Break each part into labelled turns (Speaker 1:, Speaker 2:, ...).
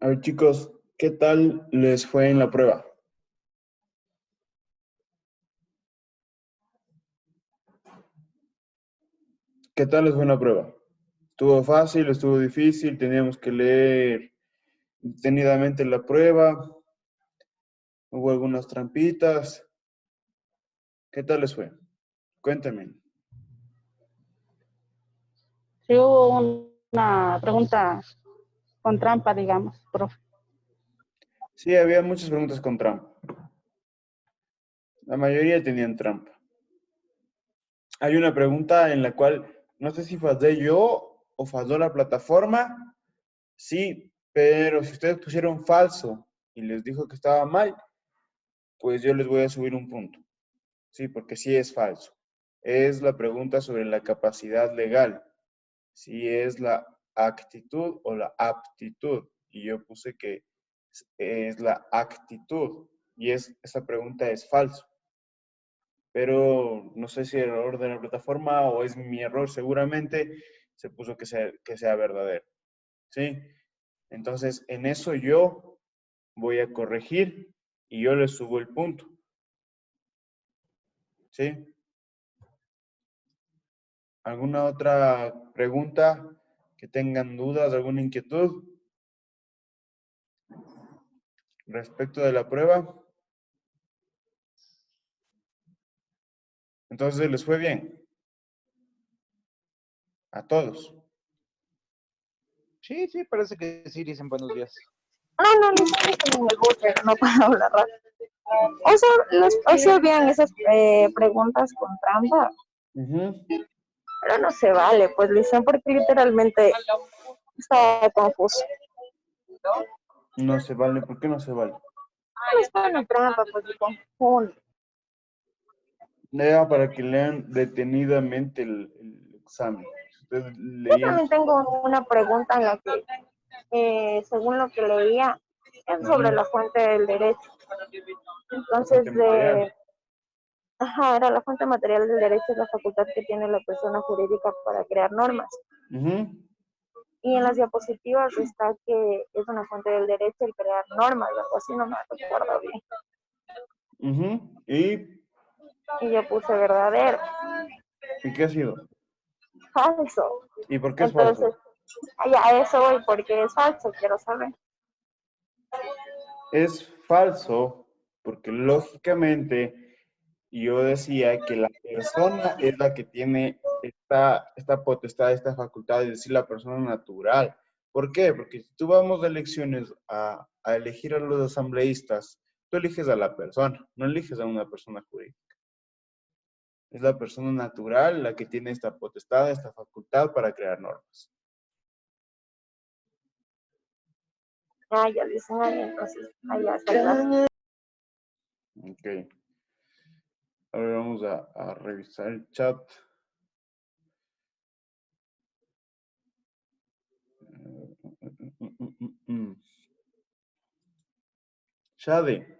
Speaker 1: A ver, chicos, ¿qué tal les fue en la prueba? ¿Qué tal les fue en la prueba? ¿Estuvo fácil? ¿Estuvo difícil? ¿Teníamos que leer detenidamente la prueba? ¿Hubo algunas trampitas? ¿Qué tal les fue? Cuéntenme.
Speaker 2: Sí hubo una pregunta con trampa, digamos, profe.
Speaker 1: Sí, había muchas preguntas con trampa. La mayoría tenían trampa. Hay una pregunta en la cual no sé si fallé yo o falló la plataforma. Sí, pero si ustedes pusieron falso y les dijo que estaba mal, pues yo les voy a subir un punto. Sí, porque sí es falso. Es la pregunta sobre la capacidad legal. Si es la actitud o la aptitud. Y yo puse que es la actitud. Y esa pregunta es falso. Pero no sé si el error de la plataforma o es mi error, seguramente se puso que sea verdadero. ¿Sí? Entonces, en eso yo voy a corregir y yo les subo el punto. ¿Sí? ¿Alguna otra pregunta que tengan dudas, alguna inquietud respecto de la prueba? Entonces, ¿les fue bien? A todos.
Speaker 3: Sí, parece que sí, dicen buenos días.
Speaker 4: No, estoy en el bus, no puedo hablar rápido. O sea, bien esas preguntas con trampa, pero no se vale, pues, Lisa, porque literalmente está confuso.
Speaker 1: No se vale. ¿Por qué no se vale?
Speaker 4: No es una trampa, pues, se confunde.
Speaker 1: Lea para que lean detenidamente el examen. Si ustedes
Speaker 4: Yo
Speaker 1: leían...
Speaker 4: también tengo una pregunta en la que, según lo que leía, es sobre la fuente del derecho.
Speaker 1: La fuente
Speaker 4: Entonces,
Speaker 1: material.
Speaker 4: era la fuente material del derecho, es la facultad que tiene la persona jurídica para crear normas. Y en las diapositivas está que es una fuente del derecho el crear normas, algo así, no me recuerdo bien. Y yo puse verdadero.
Speaker 1: ¿Y qué ha sido?
Speaker 4: Falso.
Speaker 1: ¿Y por qué es
Speaker 4: Entonces,
Speaker 1: falso?
Speaker 4: a eso voy, porque es falso, quiero saber.
Speaker 1: Es falso porque lógicamente yo decía que la persona es la que tiene esta potestad, esta facultad, es decir, la persona natural. ¿Por qué? Porque si tú vamos de elecciones a elegir a los asambleístas, tú eliges a la persona, no eliges a una persona jurídica. Es la persona natural la que tiene esta potestad, esta facultad para crear normas.
Speaker 4: Ya dicen ahí, entonces, allá está claro.
Speaker 1: Ok. Ahora vamos a revisar el chat. Shade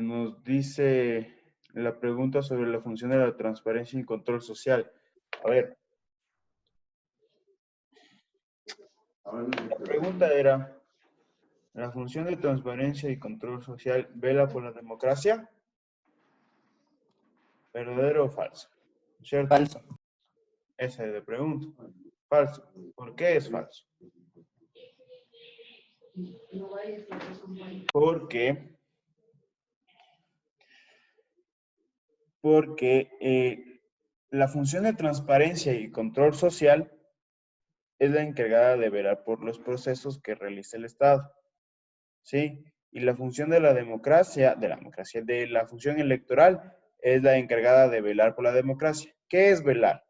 Speaker 1: nos dice la pregunta sobre la función de la transparencia y control social. A ver, la pregunta era, ¿la función de transparencia y control social vela por la democracia? ¿Verdadero o falso? ¿Cierto?
Speaker 3: Falso.
Speaker 1: Esa es la pregunta. Falso. ¿Por qué es falso? Porque la función de transparencia y control social es la encargada de velar por los procesos que realiza el Estado. ¿Sí? Y la función de la democracia, de la función electoral, es la encargada de velar por la democracia. ¿Qué es velar?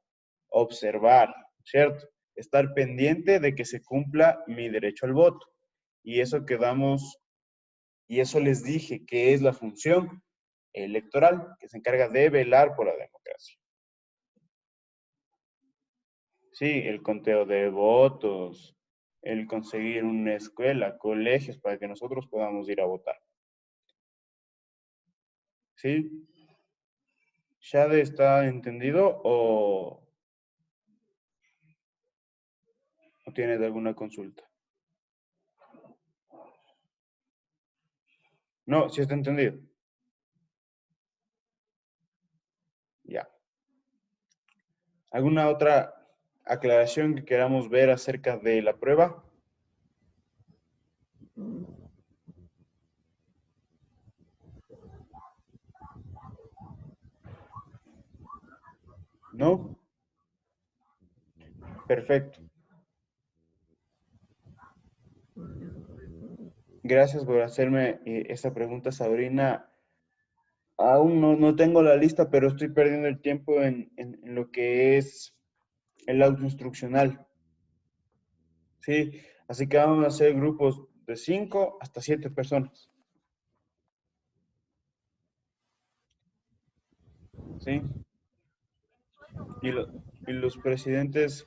Speaker 1: Observar, ¿cierto? Estar pendiente de que se cumpla mi derecho al voto. Y eso quedamos, y eso les dije que es la función electoral, que se encarga de velar por la democracia. Sí, el conteo de votos, el conseguir una escuela, colegios para que nosotros podamos ir a votar. ¿Sí? ¿Shade está entendido o...? ¿O tienes alguna consulta? No, ¿sí está entendido? Ya. ¿Alguna otra aclaración que queramos ver acerca de la prueba? ¿No? Perfecto. Gracias por hacerme esta pregunta, Sabrina. Aún no tengo la lista, pero estoy perdiendo el tiempo en lo que es el auto instruccional. Sí, así que vamos a hacer grupos de 5 hasta 7 personas. ¿Sí? Y, y los presidentes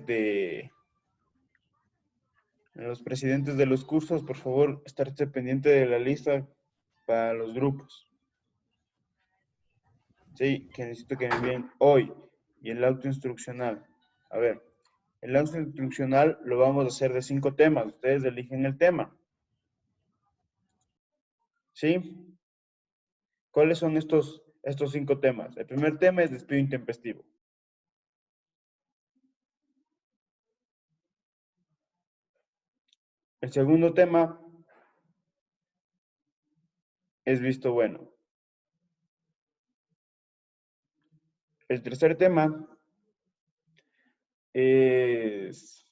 Speaker 1: de los cursos, por favor, estarse pendiente de la lista para los grupos. Sí, que necesito que me envíen hoy. Y el auto instruccional. A ver, el auto instruccional lo vamos a hacer de 5 temas. Ustedes eligen el tema. ¿Sí? ¿Cuáles son estos 5 temas? El primer tema es despido intempestivo. El segundo tema es visto bueno. El tercer tema es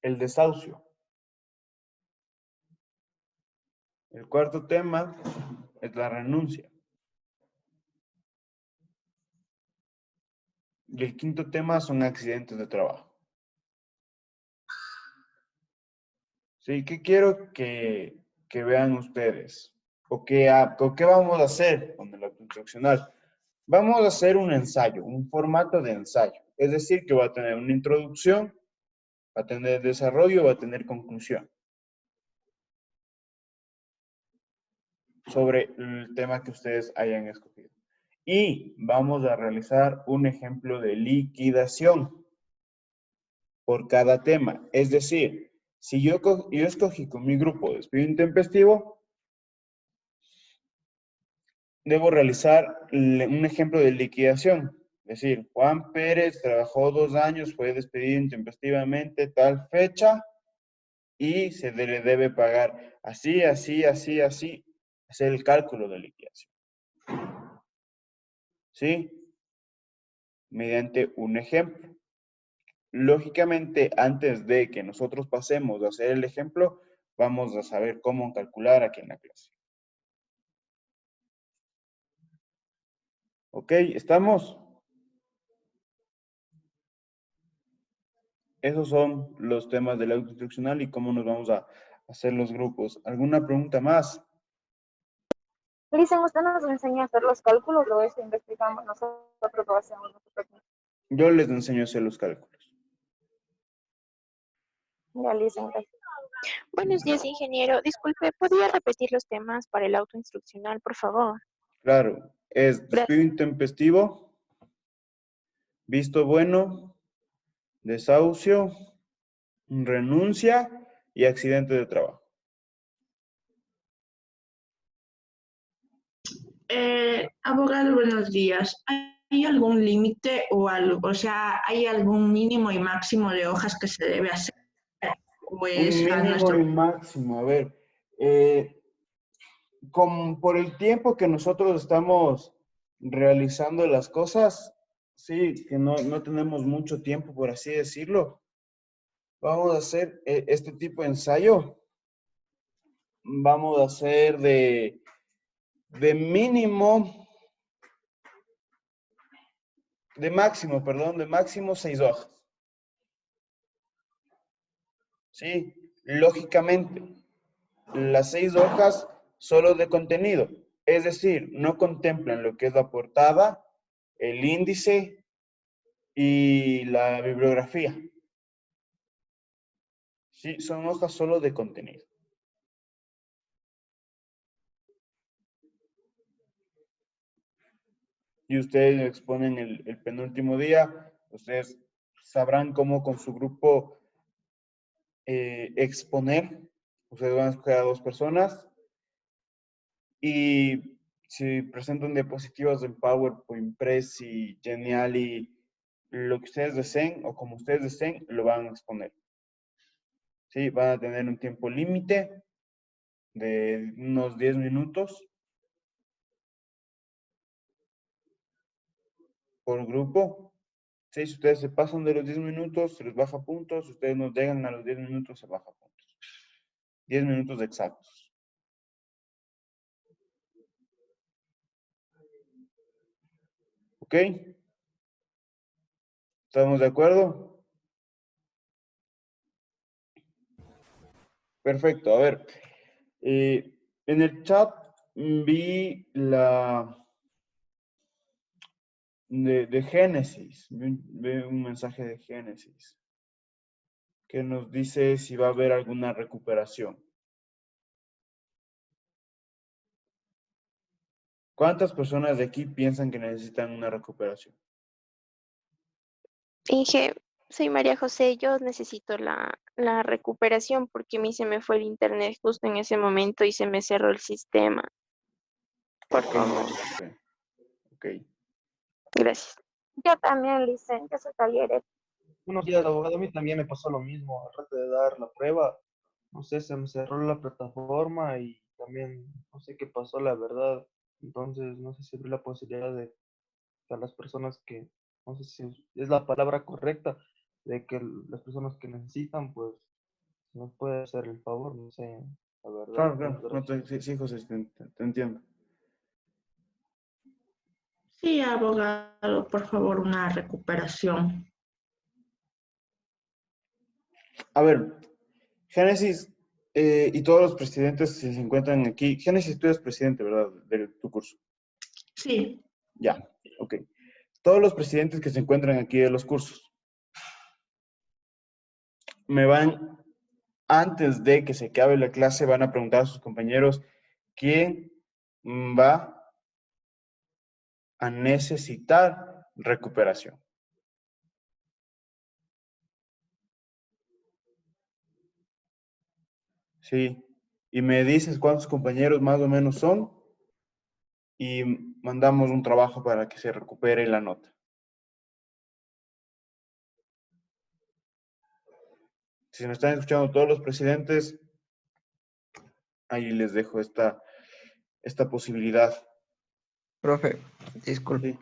Speaker 1: el desahucio. El cuarto tema es la renuncia. Y el quinto tema son accidentes de trabajo. Sí, ¿qué quiero que vean ustedes? ¿O qué vamos a hacer con el auto instruccional? Vamos a hacer un ensayo, un formato de ensayo. Es decir, que va a tener una introducción, va a tener desarrollo, va a tener conclusión sobre el tema que ustedes hayan escogido. Y vamos a realizar un ejemplo de liquidación por cada tema. Es decir, si yo escogí con mi grupo despido intempestivo, debo realizar un ejemplo de liquidación. Es decir, Juan Pérez trabajó 2 años, fue despedido intempestivamente tal fecha y se le debe pagar así, así, así, así. Hacer el cálculo de liquidación. ¿Sí? Mediante un ejemplo. Lógicamente, antes de que nosotros pasemos a hacer el ejemplo, vamos a saber cómo calcular aquí en la clase. ¿Ok? ¿Estamos? Esos son los temas del auto instruccional y cómo nos vamos a hacer los grupos. ¿Alguna pregunta más?
Speaker 4: Dicen, ¿usted nos enseña a hacer los cálculos o eso investigamos nosotros lo hacemos nosotros?
Speaker 1: Yo les enseño a hacer los cálculos.
Speaker 4: Ya, dicen.
Speaker 5: Buenos días, ingeniero. Disculpe, ¿podría repetir los temas para el auto instruccional, por favor?
Speaker 1: Claro, es despido intempestivo, visto bueno, desahucio, renuncia y accidente de trabajo.
Speaker 6: Abogado, buenos días. ¿Hay algún límite o algo? O sea, ¿hay algún mínimo y máximo de hojas que se debe hacer? ¿O es
Speaker 1: Un
Speaker 6: a
Speaker 1: mínimo
Speaker 6: nuestro...
Speaker 1: y máximo. A ver, por el tiempo que nosotros estamos realizando las cosas, sí, que no tenemos mucho tiempo, por así decirlo. Vamos a hacer este tipo de ensayo. Vamos a hacer de máximo 6 hojas. Sí, lógicamente, las 6 hojas solo de contenido, es decir, no contemplan lo que es la portada, el índice y la bibliografía. Sí, son hojas solo de contenido. Y ustedes exponen el penúltimo día Ustedes sabrán cómo con su grupo exponer. Ustedes van a escoger a 2 personas y si presentan diapositivas en PowerPoint, Prezi, Geniali, lo que ustedes deseen o como ustedes deseen, lo van a exponer. ¿Sí? Van a tener un tiempo límite de unos 10 minutos por grupo. ¿Sí? Si ustedes se pasan de los 10 minutos, se les baja puntos. Si ustedes no llegan a los 10 minutos, se baja puntos. 10 minutos exactos. ¿Ok? ¿Estamos de acuerdo? Perfecto. A ver. En el chat vi la de Génesis. Vi un mensaje de Génesis que nos dice si va a haber alguna recuperación. ¿Cuántas personas de aquí piensan que necesitan una recuperación?
Speaker 5: Inge, soy María José, yo necesito la recuperación porque a mí se me fue el internet justo en ese momento y se me cerró el sistema. Por favor,
Speaker 1: Ok. Ok.
Speaker 5: gracias.
Speaker 4: Yo también, Licen, yo soy Talleres.
Speaker 3: Buenos días, abogado. A mí también me pasó lo mismo. Al rato de dar la prueba, no sé, se me cerró la plataforma y también no sé qué pasó, la verdad. Entonces, no sé si hay la posibilidad de que a las personas que, no sé si es la palabra correcta, de que las personas que necesitan, pues, nos puede hacer el favor, no sé, la verdad.
Speaker 1: Claro, claro.
Speaker 3: Muchas
Speaker 1: No,
Speaker 3: gracias.
Speaker 1: sí, sí, José, te entiendo.
Speaker 6: Sí, abogado, por favor, una recuperación.
Speaker 1: A ver, Génesis y todos los presidentes que se encuentran aquí. Génesis, tú eres presidente, ¿verdad? De tu curso.
Speaker 6: Sí,
Speaker 1: Ya, ok. Todos los presidentes que se encuentran aquí de los cursos me van, antes de que se acabe la clase, van a preguntar a sus compañeros quién va a necesitar recuperación. Sí, y me dices cuántos compañeros más o menos son y mandamos un trabajo para que se recupere la nota. Si me están escuchando todos los presidentes, ahí les dejo esta posibilidad.
Speaker 7: Profe, disculpe.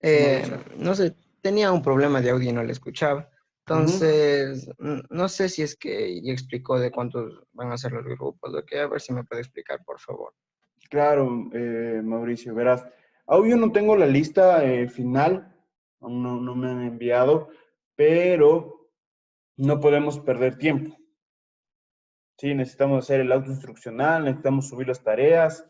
Speaker 1: Sí, Mauricio.
Speaker 7: No sé, tenía un problema de audio y no le escuchaba.
Speaker 1: Ujú.
Speaker 7: Entonces, no sé si es que ya explicó de cuántos van a ser los grupos o qué, a ver si me puede explicar, por favor.
Speaker 1: Claro, Mauricio, verás. Aún yo no tengo la lista final, aún no me han enviado, pero no podemos perder tiempo. Sí, necesitamos hacer el auto instruccional, necesitamos subir las tareas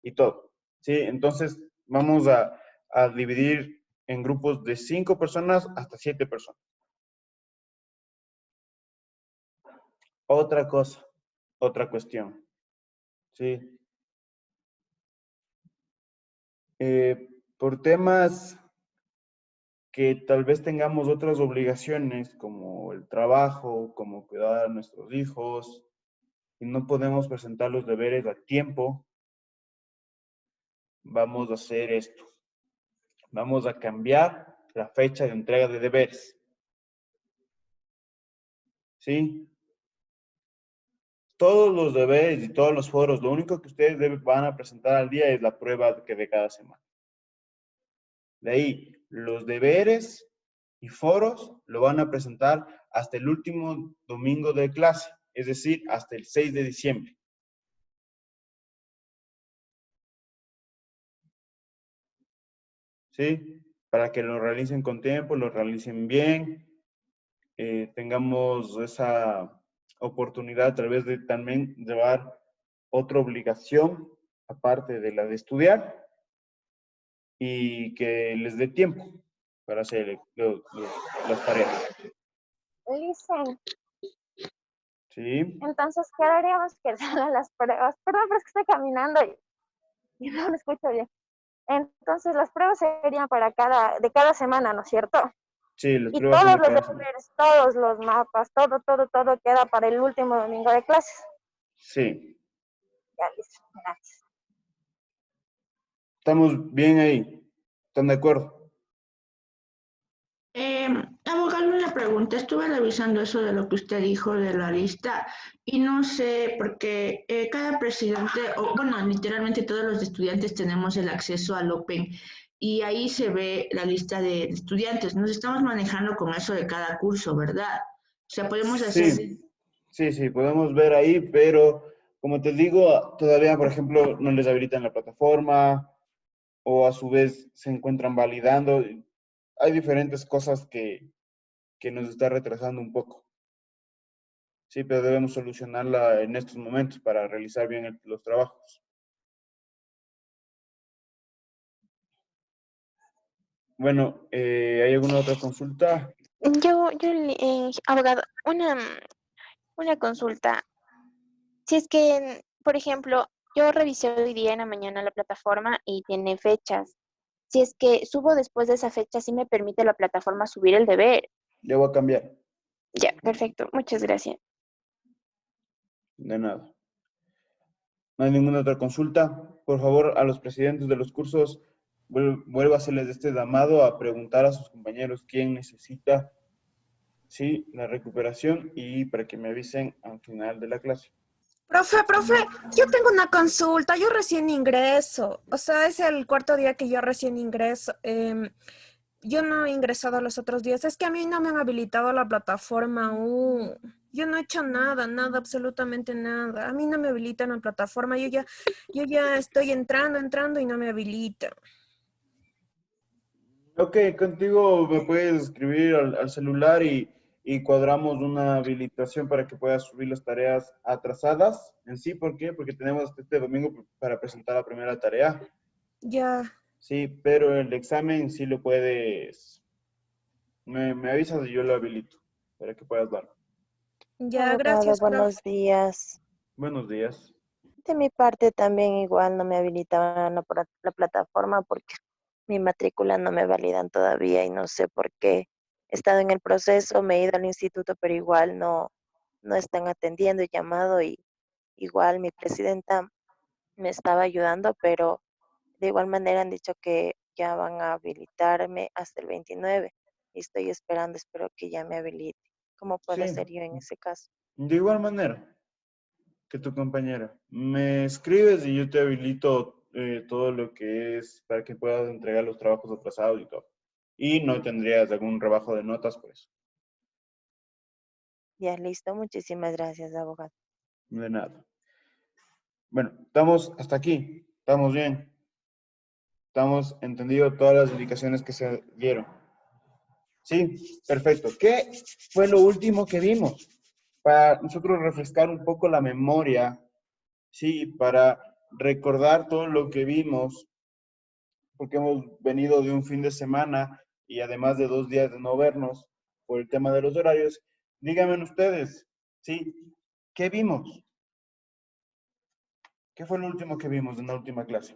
Speaker 1: y todo. Sí, entonces vamos a dividir en grupos de 5 personas hasta 7 personas. Otra cosa, otra cuestión. Sí. Por temas que tal vez tengamos otras obligaciones como el trabajo, como cuidar a nuestros hijos, y no podemos presentar los deberes a tiempo, vamos a hacer esto. Vamos a cambiar la fecha de entrega de deberes. ¿Sí? Todos los deberes y todos los foros, lo único que ustedes van a presentar al día es la prueba que de cada semana. De ahí, los deberes y foros lo van a presentar hasta el último domingo de clase, es decir, hasta el 6 de diciembre. ¿Sí? Para que lo realicen con tiempo, lo realicen bien, tengamos esa oportunidad a través de también llevar otra obligación, aparte de la de estudiar, y que les dé tiempo para hacer las tareas.
Speaker 4: Licen,
Speaker 1: ¿Sí?
Speaker 4: entonces, ¿qué haríamos que salgan las pruebas? Perdón, pero es que estoy caminando y no me escucho bien. Entonces las pruebas serían de cada semana, ¿no es cierto?
Speaker 1: Sí, las
Speaker 4: Y
Speaker 1: pruebas son
Speaker 4: todos
Speaker 1: de
Speaker 4: los
Speaker 1: cada semana.
Speaker 4: deberes, todos los mapas, todo queda para el último domingo de clases.
Speaker 1: Sí,
Speaker 4: Ya, listo, gracias.
Speaker 1: estamos bien ahí. ¿Están de acuerdo?
Speaker 6: Abogado, una pregunta. Estuve revisando eso de lo que usted dijo de la lista y no sé, porque cada presidente, o bueno, literalmente todos los estudiantes tenemos el acceso al Open y ahí se ve la lista de estudiantes. Nos estamos manejando con eso de cada curso, ¿verdad? O sea, podemos hacer...
Speaker 1: Sí, podemos ver ahí, pero como te digo, todavía, por ejemplo, no les habilitan la plataforma o a su vez se encuentran validando. Hay diferentes cosas que nos está retrasando un poco. Sí, pero debemos solucionarla en estos momentos para realizar bien los trabajos. Bueno, ¿hay alguna otra consulta?
Speaker 5: Abogado, una consulta. Si es que, por ejemplo, yo revisé hoy día en la mañana la plataforma y tiene fechas. Si es que subo después de esa fecha, sí me permite la plataforma subir el deber.
Speaker 1: Le voy a cambiar.
Speaker 5: Ya, perfecto. Muchas gracias.
Speaker 1: De nada. ¿No hay ninguna otra consulta? Por favor, a los presidentes de los cursos, vuelva a hacerles este llamado a preguntar a sus compañeros quién necesita, sí, la recuperación y para que me avisen al final de la clase.
Speaker 8: Profe, yo tengo una consulta, yo recién ingreso, o sea, es el cuarto día que yo recién ingreso. Yo no he ingresado los otros días, es que a mí no me han habilitado la plataforma aún. Yo no he hecho nada, absolutamente nada. A mí no me habilitan la plataforma, yo ya estoy entrando y no me habilita.
Speaker 1: Ok, contigo me puedes escribir al celular y cuadramos una habilitación para que puedas subir las tareas atrasadas en sí. ¿Por qué? Porque tenemos hasta este domingo para presentar la primera tarea.
Speaker 8: Ya,
Speaker 1: Sí, pero el examen sí lo puedes, me avisas y yo lo habilito para que puedas darlo.
Speaker 8: ya,
Speaker 9: Abogado,
Speaker 8: gracias, profe.
Speaker 9: buenos días.
Speaker 1: Buenos días.
Speaker 9: De mi parte también igual no me habilitaban la plataforma porque mi matrícula no me validan todavía y no sé por qué. He estado en el proceso, me he ido al instituto, pero igual no están atendiendo, he llamado y igual mi presidenta me estaba ayudando, pero de igual manera han dicho que ya van a habilitarme hasta el 29 y estoy esperando, espero que ya me habilite. ¿Cómo puedo
Speaker 1: Sí,
Speaker 9: hacer yo en ese caso?
Speaker 1: de igual manera que tu compañera. Me escribes y yo te habilito todo lo que es para que puedas entregar los trabajos atrasados y todo. Y no tendrías algún rebajo de notas por eso.
Speaker 9: Ya listo, muchísimas gracias, abogado.
Speaker 1: De nada. Bueno, estamos hasta aquí. Estamos bien. Estamos entendido todas las indicaciones que se dieron. Sí, perfecto. ¿Qué fue lo último que vimos? Para nosotros refrescar un poco la memoria, sí, para recordar todo lo que vimos, porque hemos venido de un fin de semana y además de 2 días de no vernos por el tema de los horarios. Díganme ustedes, sí, ¿qué vimos? ¿Qué fue lo último que vimos en la última clase?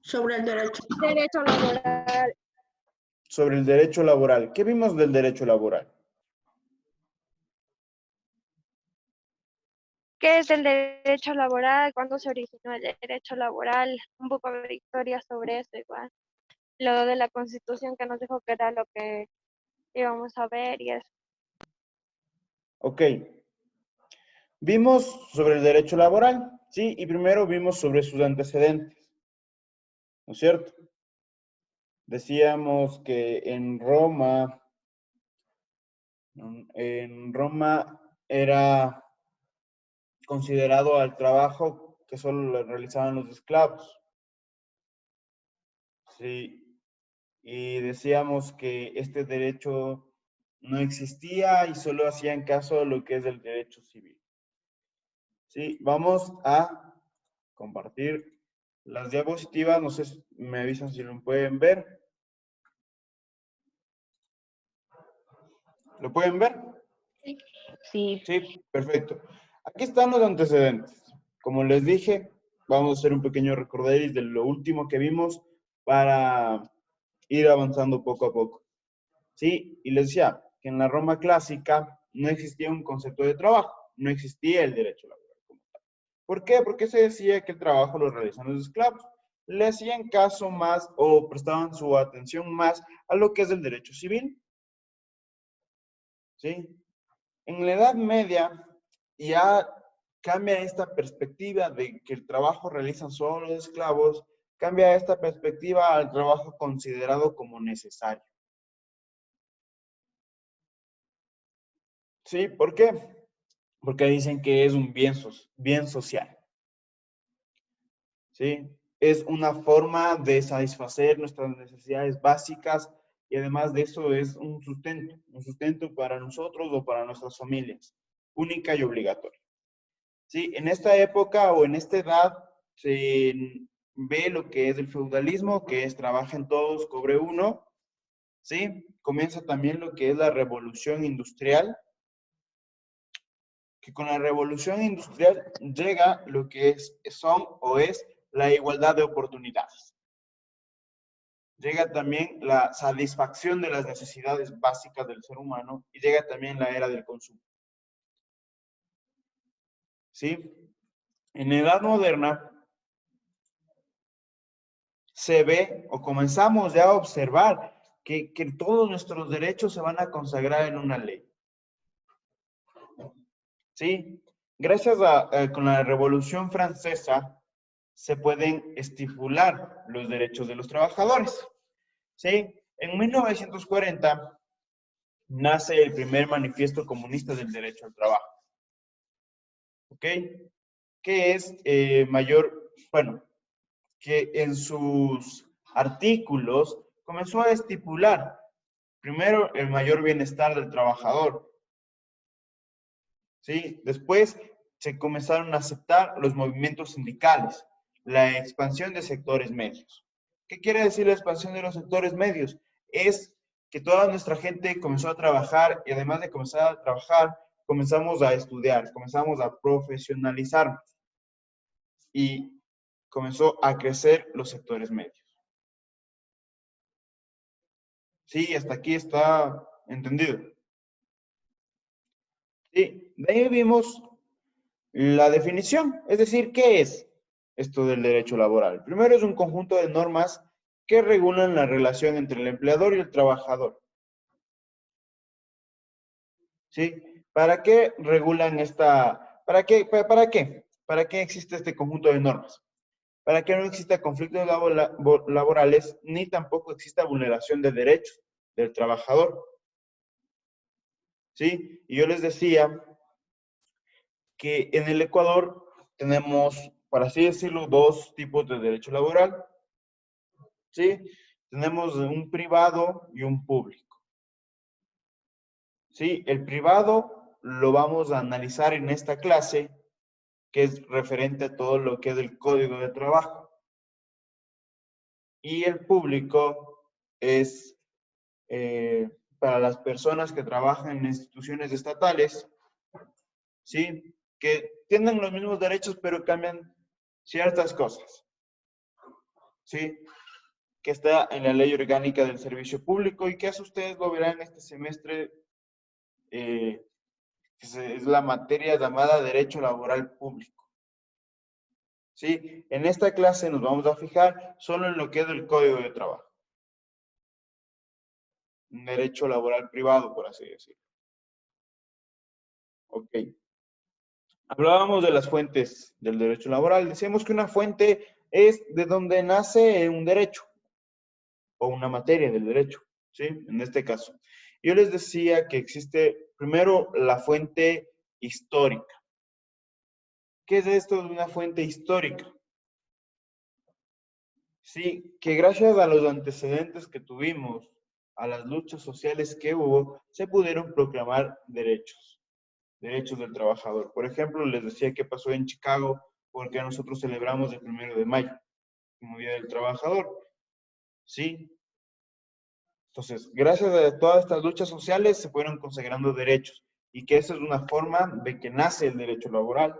Speaker 6: Sobre el derecho.
Speaker 2: Derecho laboral.
Speaker 1: Sobre el derecho laboral. ¿Qué vimos del derecho laboral?
Speaker 5: ¿Qué es el derecho laboral? ¿Cuándo se originó el derecho laboral? Un poco de historia sobre eso igual. Lo de la Constitución que nos dijo que era lo que íbamos a ver y eso.
Speaker 1: Ok. Vimos sobre el derecho laboral, sí, y primero vimos sobre sus antecedentes, ¿no es cierto? Decíamos que en Roma era considerado al trabajo que solo lo realizaban los esclavos, sí, y decíamos que este derecho no existía y solo hacían caso a lo que es el derecho civil. Sí, vamos a compartir las diapositivas, no sé si me avisan si lo pueden ver. ¿Lo pueden ver?
Speaker 9: Sí,
Speaker 1: Sí, perfecto. Aquí están los antecedentes. como les dije, vamos a hacer un pequeño recorderis de lo último que vimos para ir avanzando poco a poco. ¿Sí? Y les decía que en la Roma clásica no existía un concepto de trabajo, no existía el derecho laboral como tal. ¿Por qué? Porque se decía que el trabajo lo realizan los esclavos. Le hacían caso más o prestaban su atención más a lo que es el derecho civil. ¿Sí? En la Edad Media ya cambia esta perspectiva de que el trabajo realizan solo los esclavos, cambia esta perspectiva al trabajo considerado como necesario. ¿Sí? ¿Por qué? Porque dicen que es un bien social. ¿Sí? Es una forma de satisfacer nuestras necesidades básicas y además de eso es un sustento para nosotros o para nuestras familias, única y obligatoria. ¿Sí? En esta época o en esta edad se ve lo que es el feudalismo, que es trabajen todos, cobre uno. ¿Sí? Comienza también lo que es la revolución industrial, que con la revolución industrial llega lo que es la igualdad de oportunidades. Llega también la satisfacción de las necesidades básicas del ser humano y llega también la era del consumo. ¿Sí? En la Edad Moderna se ve o comenzamos ya a observar que todos nuestros derechos se van a consagrar en una ley. ¿Sí? Gracias con la Revolución Francesa se pueden estipular los derechos de los trabajadores. ¿Sí? En 1940 nace el primer manifiesto comunista del derecho al trabajo. ¿Ok? Que es que en sus artículos comenzó a estipular primero el mayor bienestar del trabajador. ¿Sí? Después se comenzaron a aceptar los movimientos sindicales, la expansión de sectores medios. ¿Qué quiere decir la expansión de los sectores medios? Es que toda nuestra gente comenzó a trabajar y además de comenzar a trabajar, comenzamos a estudiar, comenzamos a profesionalizarnos y comenzó a crecer los sectores medios. Sí, hasta aquí está entendido. Sí, de ahí vimos la definición, es decir, ¿qué es esto del derecho laboral? Primero es un conjunto de normas que regulan la relación entre el empleador y el trabajador. ¿Sí? ¿Para qué regulan para qué? ¿Para qué existe este conjunto de normas? Para que no exista conflictos laborales ni tampoco exista vulneración de derechos del trabajador. ¿Sí? Y yo les decía que en el Ecuador tenemos, por así decirlo, dos tipos de derecho laboral. ¿Sí? Tenemos un privado y un público. ¿Sí? El privado lo vamos a analizar en esta clase, que es referente a todo lo que es el Código de Trabajo. Y el público es para las personas que trabajan en instituciones estatales, ¿sí? Que tienen los mismos derechos, pero cambian ciertas cosas, ¿sí? Que está en la Ley Orgánica del Servicio Público y que eso ustedes lo verán este semestre, que es la materia llamada Derecho Laboral Público. ¿Sí? En esta clase nos vamos a fijar solo en lo que es el Código de Trabajo. Un derecho laboral privado, por así decirlo. Ok. Hablábamos de las fuentes del derecho laboral. Decíamos que una fuente es de donde nace un derecho o una materia del derecho, ¿sí? En este caso. Yo les decía que existe primero la fuente histórica. ¿Qué es esto de una fuente histórica? Sí, que gracias a los antecedentes que tuvimos, a las luchas sociales que hubo, se pudieron proclamar derechos del trabajador. Por ejemplo, les decía que pasó en Chicago, porque nosotros celebramos el 1 de mayo, como Día del Trabajador. ¿Sí? Entonces, gracias a todas estas luchas sociales se fueron consagrando derechos y que esa es una forma de que nace el derecho laboral.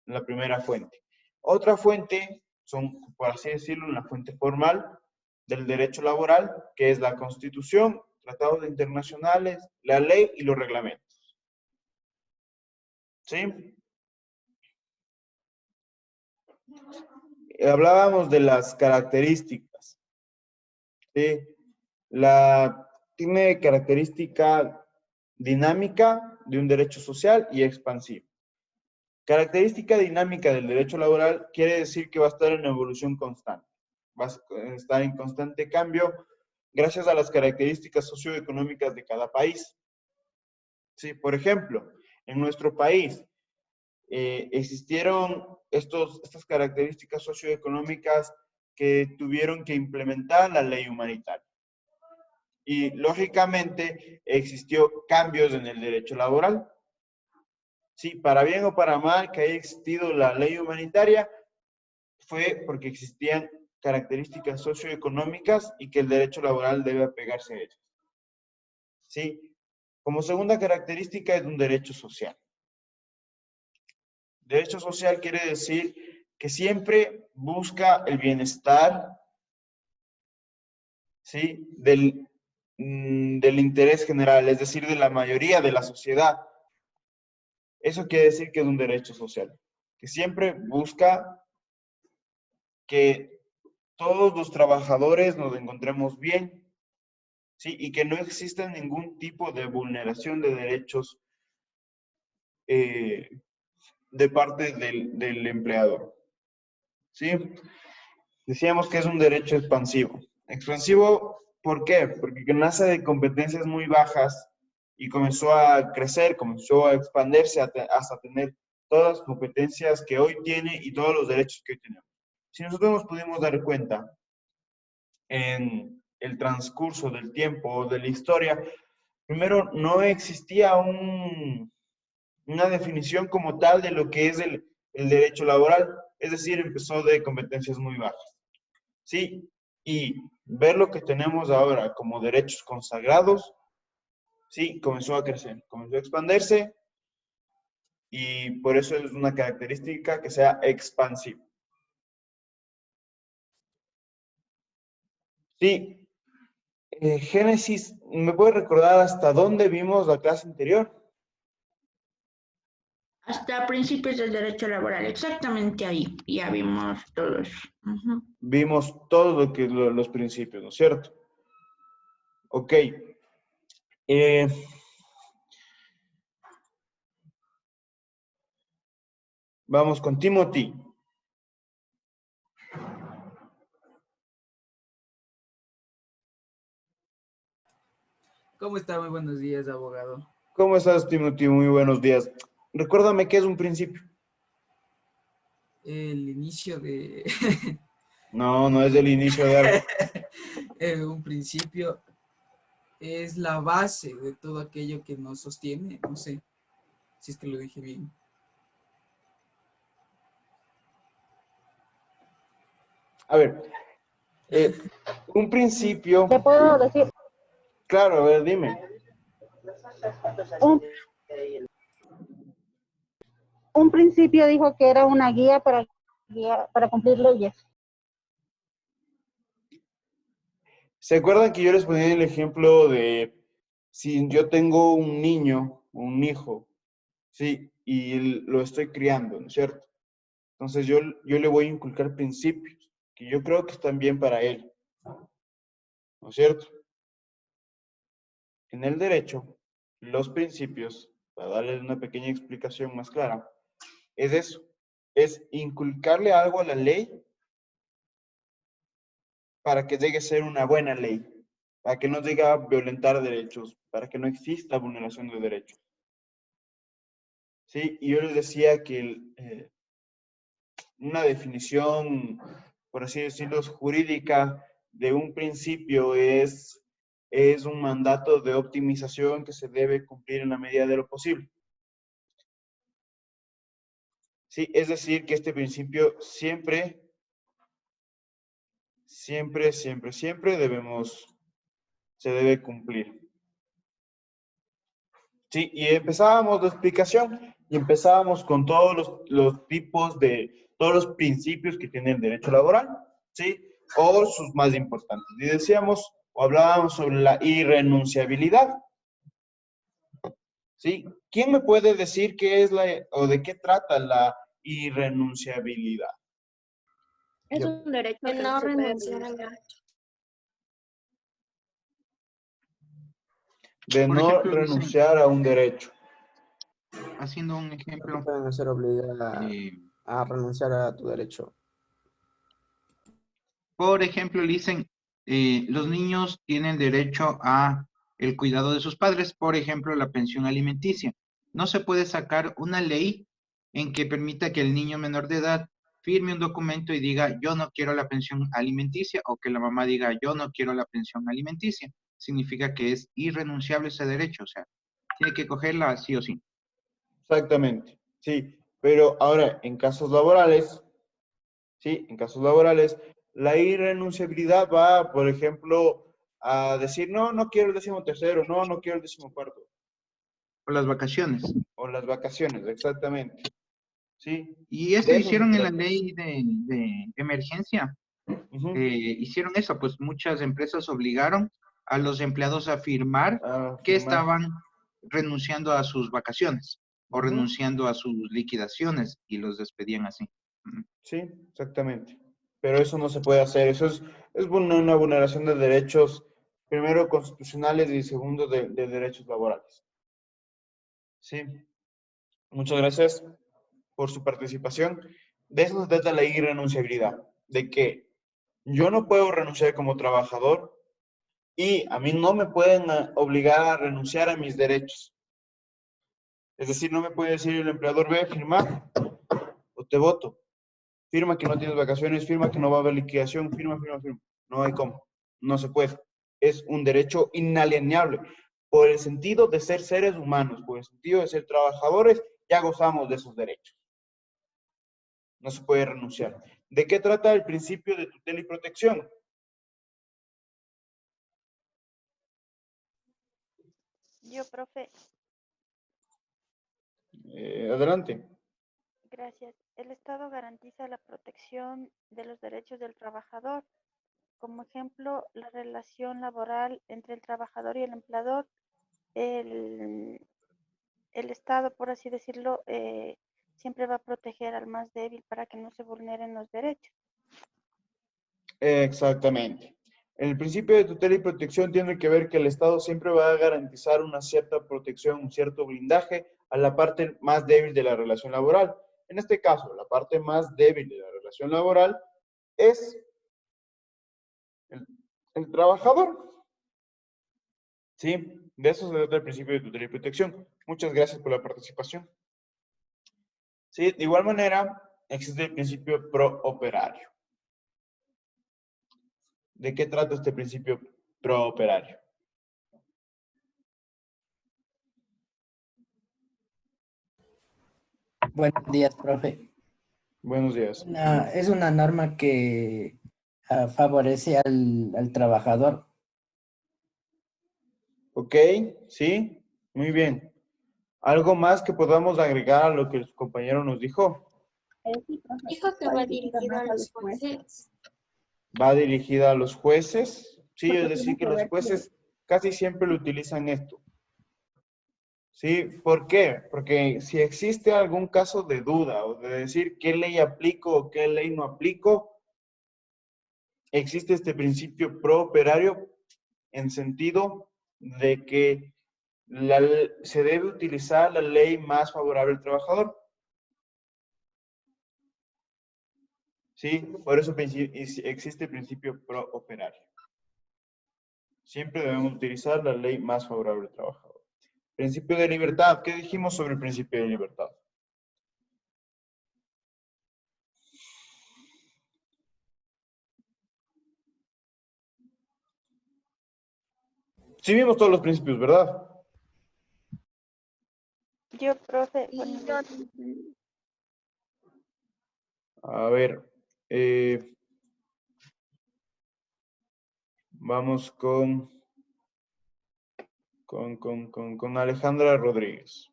Speaker 1: la primera fuente. Otra fuente son, por así decirlo, una fuente formal del derecho laboral, que es la Constitución, tratados internacionales, la ley y los reglamentos. ¿Sí? Hablábamos de las características. ¿Sí? Tiene característica dinámica de un derecho social y expansivo. Característica dinámica del derecho laboral quiere decir que va a estar en evolución constante. Va a estar en constante cambio gracias a las características socioeconómicas de cada país. Sí, por ejemplo, en nuestro país existieron estas características socioeconómicas que tuvieron que implementar la ley humanitaria. Y lógicamente existió cambios en el derecho laboral. Sí, para bien o para mal que haya existido la ley humanitaria, fue porque existían características socioeconómicas y que el derecho laboral debe apegarse a ellas. ¿Sí? Como segunda característica es un derecho social. Derecho social quiere decir que siempre busca el bienestar, ¿sí? del interés general, es decir, de la mayoría de la sociedad. Eso quiere decir que es un derecho social, que siempre busca que todos los trabajadores nos encontremos bien, ¿sí? Y que no exista ningún tipo de vulneración de derechos de parte del empleador, ¿sí? Decíamos que es un derecho expansivo. Expansivo, ¿por qué? Porque nace de competencias muy bajas y comenzó a crecer, comenzó a expandirse hasta tener todas las competencias que hoy tiene y todos los derechos que hoy tenemos. Si nosotros nos pudimos dar cuenta en el transcurso del tiempo o de la historia, primero no existía una definición como tal de lo que es el derecho laboral, es decir, empezó de competencias muy bajas. ¿Sí? Y ver lo que tenemos ahora como derechos consagrados, sí, comenzó a crecer, comenzó a expandirse y por eso es una característica que sea expansiva. Sí, Génesis, ¿me puede recordar hasta dónde vimos la clase anterior?
Speaker 6: Hasta principios del derecho laboral, exactamente ahí, ya vimos todos.
Speaker 1: Vimos todo lo que los principios, ¿no es cierto? Ok. Vamos con Timothy.
Speaker 10: ¿Cómo está? Muy buenos días, abogado.
Speaker 1: ¿Cómo estás, Timothy? Muy buenos días. Recuérdame qué es un principio.
Speaker 10: El inicio de...
Speaker 1: No, no es el inicio de algo.
Speaker 10: Un principio es la base de todo aquello que nos sostiene. No sé si es que lo dije bien.
Speaker 1: A ver, un principio...
Speaker 2: ¿Qué puedo decir?
Speaker 1: Claro, a ver, dime.
Speaker 2: Un principio dijo que era una guía para cumplir leyes.
Speaker 1: ¿Se acuerdan que yo les ponía el ejemplo de si yo tengo un niño, un hijo, sí, y lo estoy criando, ¿no es cierto? Entonces yo le voy a inculcar principios que yo creo que están bien para él, ¿no es cierto? En el derecho, los principios, para darles una pequeña explicación más clara, es eso, es inculcarle algo a la ley para que llegue a ser una buena ley, para que no llegue a violentar derechos, para que no exista vulneración de derechos. Sí, y yo les decía que una definición, por así decirlo, jurídica de un principio es un mandato de optimización que se debe cumplir en la medida de lo posible. Sí, es decir, que este principio siempre se debe cumplir. Sí, y empezábamos la explicación Y empezábamos con todos los tipos de, todos los principios que tiene el derecho laboral, ¿sí? O sus más importantes. Y decíamos, o hablábamos sobre la irrenunciabilidad, ¿sí? ¿Quién me puede decir qué es o de qué trata la irrenunciabilidad?
Speaker 4: Es un derecho
Speaker 5: De
Speaker 4: que
Speaker 5: no
Speaker 4: se puede
Speaker 5: renunciar a
Speaker 4: renunciar.
Speaker 1: De
Speaker 11: Por
Speaker 1: no
Speaker 11: ejemplo, dicen,
Speaker 1: renunciar a un derecho.
Speaker 11: haciendo un
Speaker 7: No te
Speaker 11: ejemplo,
Speaker 7: pueden hacer obligar
Speaker 11: eh,
Speaker 7: a renunciar a tu derecho.
Speaker 11: por ejemplo, dicen, los niños tienen derecho a el cuidado de sus padres, por ejemplo, la pensión alimenticia. No se puede sacar una ley en que permita que el niño menor de edad firme un documento y diga, yo no quiero la pensión alimenticia, o que la mamá diga, yo no quiero la pensión alimenticia. Significa que es irrenunciable ese derecho, o sea, tiene que cogerla sí o sí.
Speaker 1: Exactamente, sí. Pero ahora, en casos laborales, sí, en casos laborales, la irrenunciabilidad va, por ejemplo, a decir, no, no quiero el 13º, no, no quiero el 14º.
Speaker 11: Por las vacaciones.
Speaker 1: O las vacaciones, exactamente. Sí,
Speaker 11: Y esto
Speaker 1: de eso se
Speaker 11: hicieron en la
Speaker 1: trata.
Speaker 11: ley de emergencia.
Speaker 1: Ujú.
Speaker 11: Hicieron eso, pues muchas empresas obligaron a los empleados a firmar
Speaker 1: A
Speaker 11: que
Speaker 1: firmar.
Speaker 11: estaban renunciando a sus vacaciones o
Speaker 1: Ujú.
Speaker 11: renunciando a sus liquidaciones y los despedían así.
Speaker 1: Sí, exactamente. Pero eso no se puede hacer. Eso es una vulneración de derechos, primero constitucionales y segundo de derechos laborales. Sí. Muchas gracias por su participación. De eso se trata la irrenunciabilidad, de que yo no puedo renunciar como trabajador y a mí no me pueden obligar a renunciar a mis derechos. Es decir, no me puede decir el empleador, ve a firmar o te voto. Firma que no tienes vacaciones, firma que no va a haber liquidación, firma, firma, firma. No hay cómo. No se puede. Es un derecho inalienable. Por el sentido de ser seres humanos, por el sentido de ser trabajadores, ya gozamos de esos derechos. No se puede renunciar. ¿De qué trata el principio de tutela y protección?
Speaker 12: Yo, profe,
Speaker 1: Adelante.
Speaker 12: gracias. El Estado garantiza la protección de los derechos del trabajador. Como ejemplo, la relación laboral entre el trabajador y el empleador. El, el Estado, por así decirlo, siempre va a proteger al más débil para que no se vulneren los derechos.
Speaker 1: Exactamente. El principio de tutela y protección tiene que ver que el Estado siempre va a garantizar una cierta protección, un cierto blindaje a la parte más débil de la relación laboral. En este caso, la parte más débil de la relación laboral es el trabajador. ¿Sí? De eso se trata el principio de tutela y protección. Muchas gracias por la participación. Sí, de igual manera, existe el principio prooperario. ¿De qué trata este principio prooperario?
Speaker 13: Buenos días, profe.
Speaker 1: Buenos días.
Speaker 13: Es una norma que favorece al trabajador.
Speaker 1: Ok, sí, muy bien. ¿Algo más que podamos agregar a lo que el compañero nos dijo?
Speaker 5: Dijo que va dirigido a los jueces.
Speaker 1: Va dirigida a los jueces. Sí,
Speaker 4: Porque
Speaker 1: es decir,
Speaker 4: tiene
Speaker 1: que
Speaker 4: que
Speaker 1: los
Speaker 4: ver
Speaker 1: jueces casi siempre lo utilizan esto. ¿Sí? ¿Por qué? Porque si existe algún caso de duda o de decir qué ley aplico o qué ley no aplico, existe este principio prooperario en sentido de que se debe utilizar la ley más favorable al trabajador. ¿Sí? Por eso existe el principio prooperario. Siempre debemos utilizar la ley más favorable al trabajador. Principio de libertad. ¿Qué dijimos sobre el principio de libertad? Sí vimos todos los principios, ¿verdad?
Speaker 12: Yo, profe,
Speaker 1: A ver, vamos con Alejandra Rodríguez.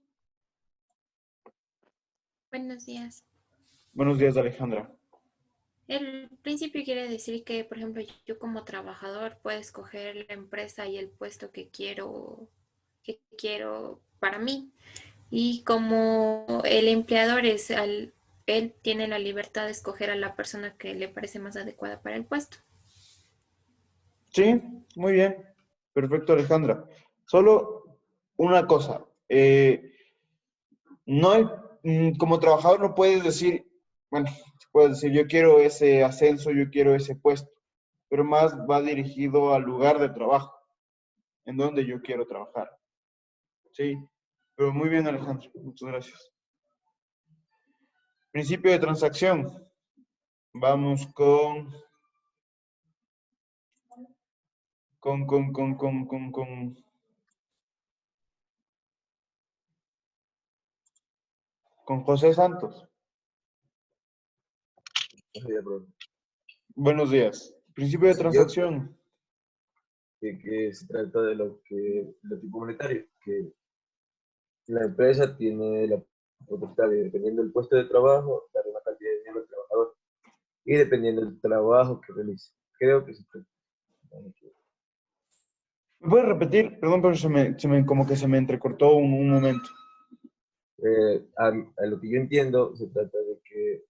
Speaker 14: Buenos días.
Speaker 1: Buenos días, Alejandra.
Speaker 14: El principio quiere decir que, por ejemplo, yo como trabajador puedo escoger la empresa y el puesto que quiero para mí. Y como el empleador él tiene la libertad de escoger a la persona que le parece más adecuada para el puesto.
Speaker 1: Sí, muy bien. Perfecto, Alejandra. Solo una cosa. No hay, como trabajador no puedes decir, bueno, puedes decir, yo quiero ese ascenso, yo quiero ese puesto, pero más va dirigido al lugar de trabajo, en donde yo quiero trabajar. Sí, pero muy bien, Alejandro. Muchas gracias. Principio de transacción. Vamos con José Santos. Buenos días. Principio de transacción.
Speaker 15: Que se trata de lo tipo monetario, que la empresa tiene la potestad de, dependiendo del puesto de trabajo, dar una cantidad de dinero al trabajador y dependiendo del trabajo que realice. Creo que se trata.
Speaker 1: ¿Me puedes repetir? Perdón, pero como que se me entrecortó un momento.
Speaker 15: A lo que yo entiendo, se trata de que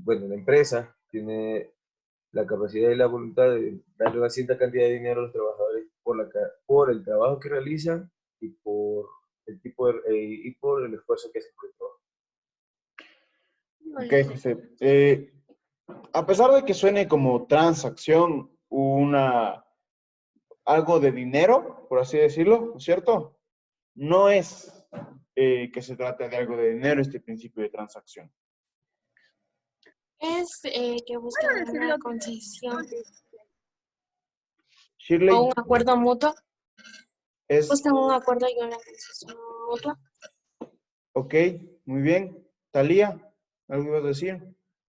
Speaker 15: la empresa tiene la capacidad y la voluntad de darle una cierta cantidad de dinero a los trabajadores por el trabajo que realizan y por el tipo y por el esfuerzo que hacen por el trabajo.
Speaker 1: Ok, José. A pesar de que suene como transacción, algo de dinero, por así decirlo, ¿no es cierto? No es que se trate de algo de dinero este principio de transacción.
Speaker 5: Es que buscan una concesión
Speaker 1: Shirley,
Speaker 5: o un acuerdo mutuo.
Speaker 1: es,
Speaker 5: Buscan un acuerdo y una concesión mutua.
Speaker 1: ok, muy bien. Talía, ¿algo ibas a decir?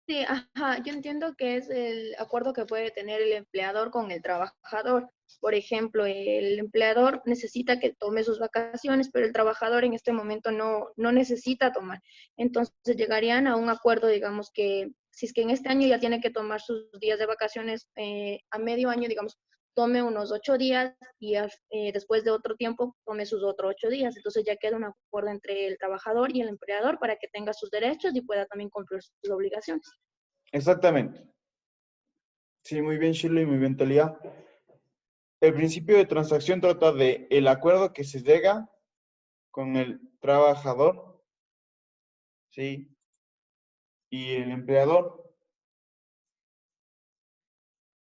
Speaker 16: Sí, ajá, yo entiendo que es el acuerdo que puede tener el empleador con el trabajador. Por ejemplo, el empleador necesita que tome sus vacaciones, pero el trabajador en este momento no necesita tomar. Entonces llegarían a un acuerdo, digamos que si es que en este año ya tiene que tomar sus días de vacaciones, a medio año, digamos, tome unos 8 días y después de otro tiempo tome sus otros 8 días. Entonces ya queda un acuerdo entre el trabajador y el empleador para que tenga sus derechos y pueda también cumplir sus obligaciones.
Speaker 1: Exactamente. Sí, muy bien, Shirley, muy bien, Talía. El principio de transacción trata de el acuerdo que se llega con el trabajador, ¿sí? Y el empleador,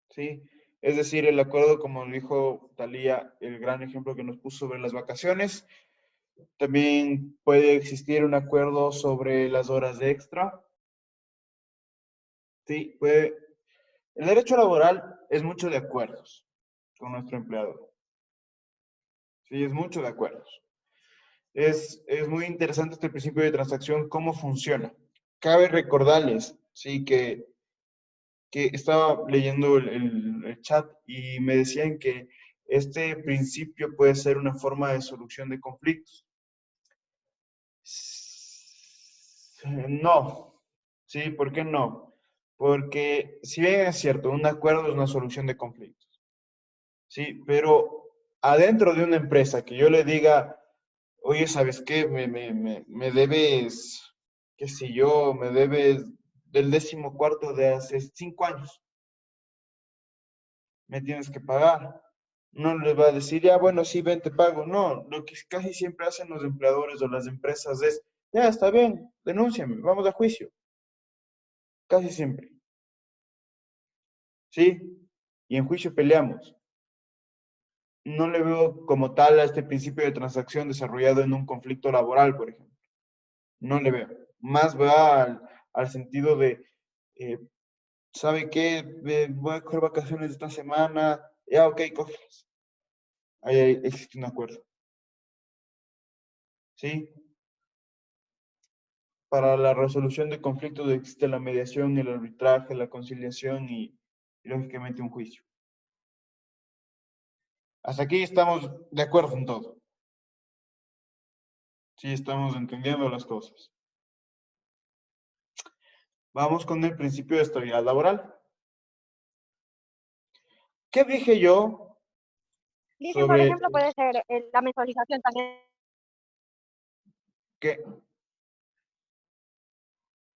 Speaker 1: ¿sí? Es decir, el acuerdo, como dijo Talía, el gran ejemplo que nos puso sobre las vacaciones. También puede existir un acuerdo sobre las horas de extra. Sí, puede. El derecho laboral es mucho de acuerdos con nuestro empleador. Sí, es mucho de acuerdos. Es muy interesante este principio de transacción, cómo funciona. Cabe recordarles, sí, que estaba leyendo el chat y me decían que este principio puede ser una forma de solución de conflictos. No. Sí, ¿por qué no? Porque si bien es cierto, un acuerdo es una solución de conflictos. Sí, pero adentro de una empresa que yo le diga, oye, ¿sabes qué? Me debes, qué sé yo, me debes del 14º de hace 5 años. Me tienes que pagar. No les va a decir, ya, bueno, sí, ven, te pago. No, lo que casi siempre hacen los empleadores o las empresas es, ya, está bien, denúnciame, vamos a juicio. Casi siempre. ¿Sí? Y en juicio peleamos. No le veo como tal a este principio de transacción desarrollado en un conflicto laboral, por ejemplo. No le veo. Más va al sentido de, ¿sabe qué? Voy a coger vacaciones esta semana. Ya, ok, cógelas. Ahí existe un acuerdo. ¿Sí? Para la resolución de conflictos existe la mediación, el arbitraje, la conciliación y lógicamente un juicio. Hasta aquí estamos de acuerdo en todo. Sí, estamos entendiendo las cosas. Vamos con el principio de estabilidad laboral. ¿Qué dije yo
Speaker 4: Dicen, por ejemplo, puede ser la mensualización también.
Speaker 1: ¿Qué?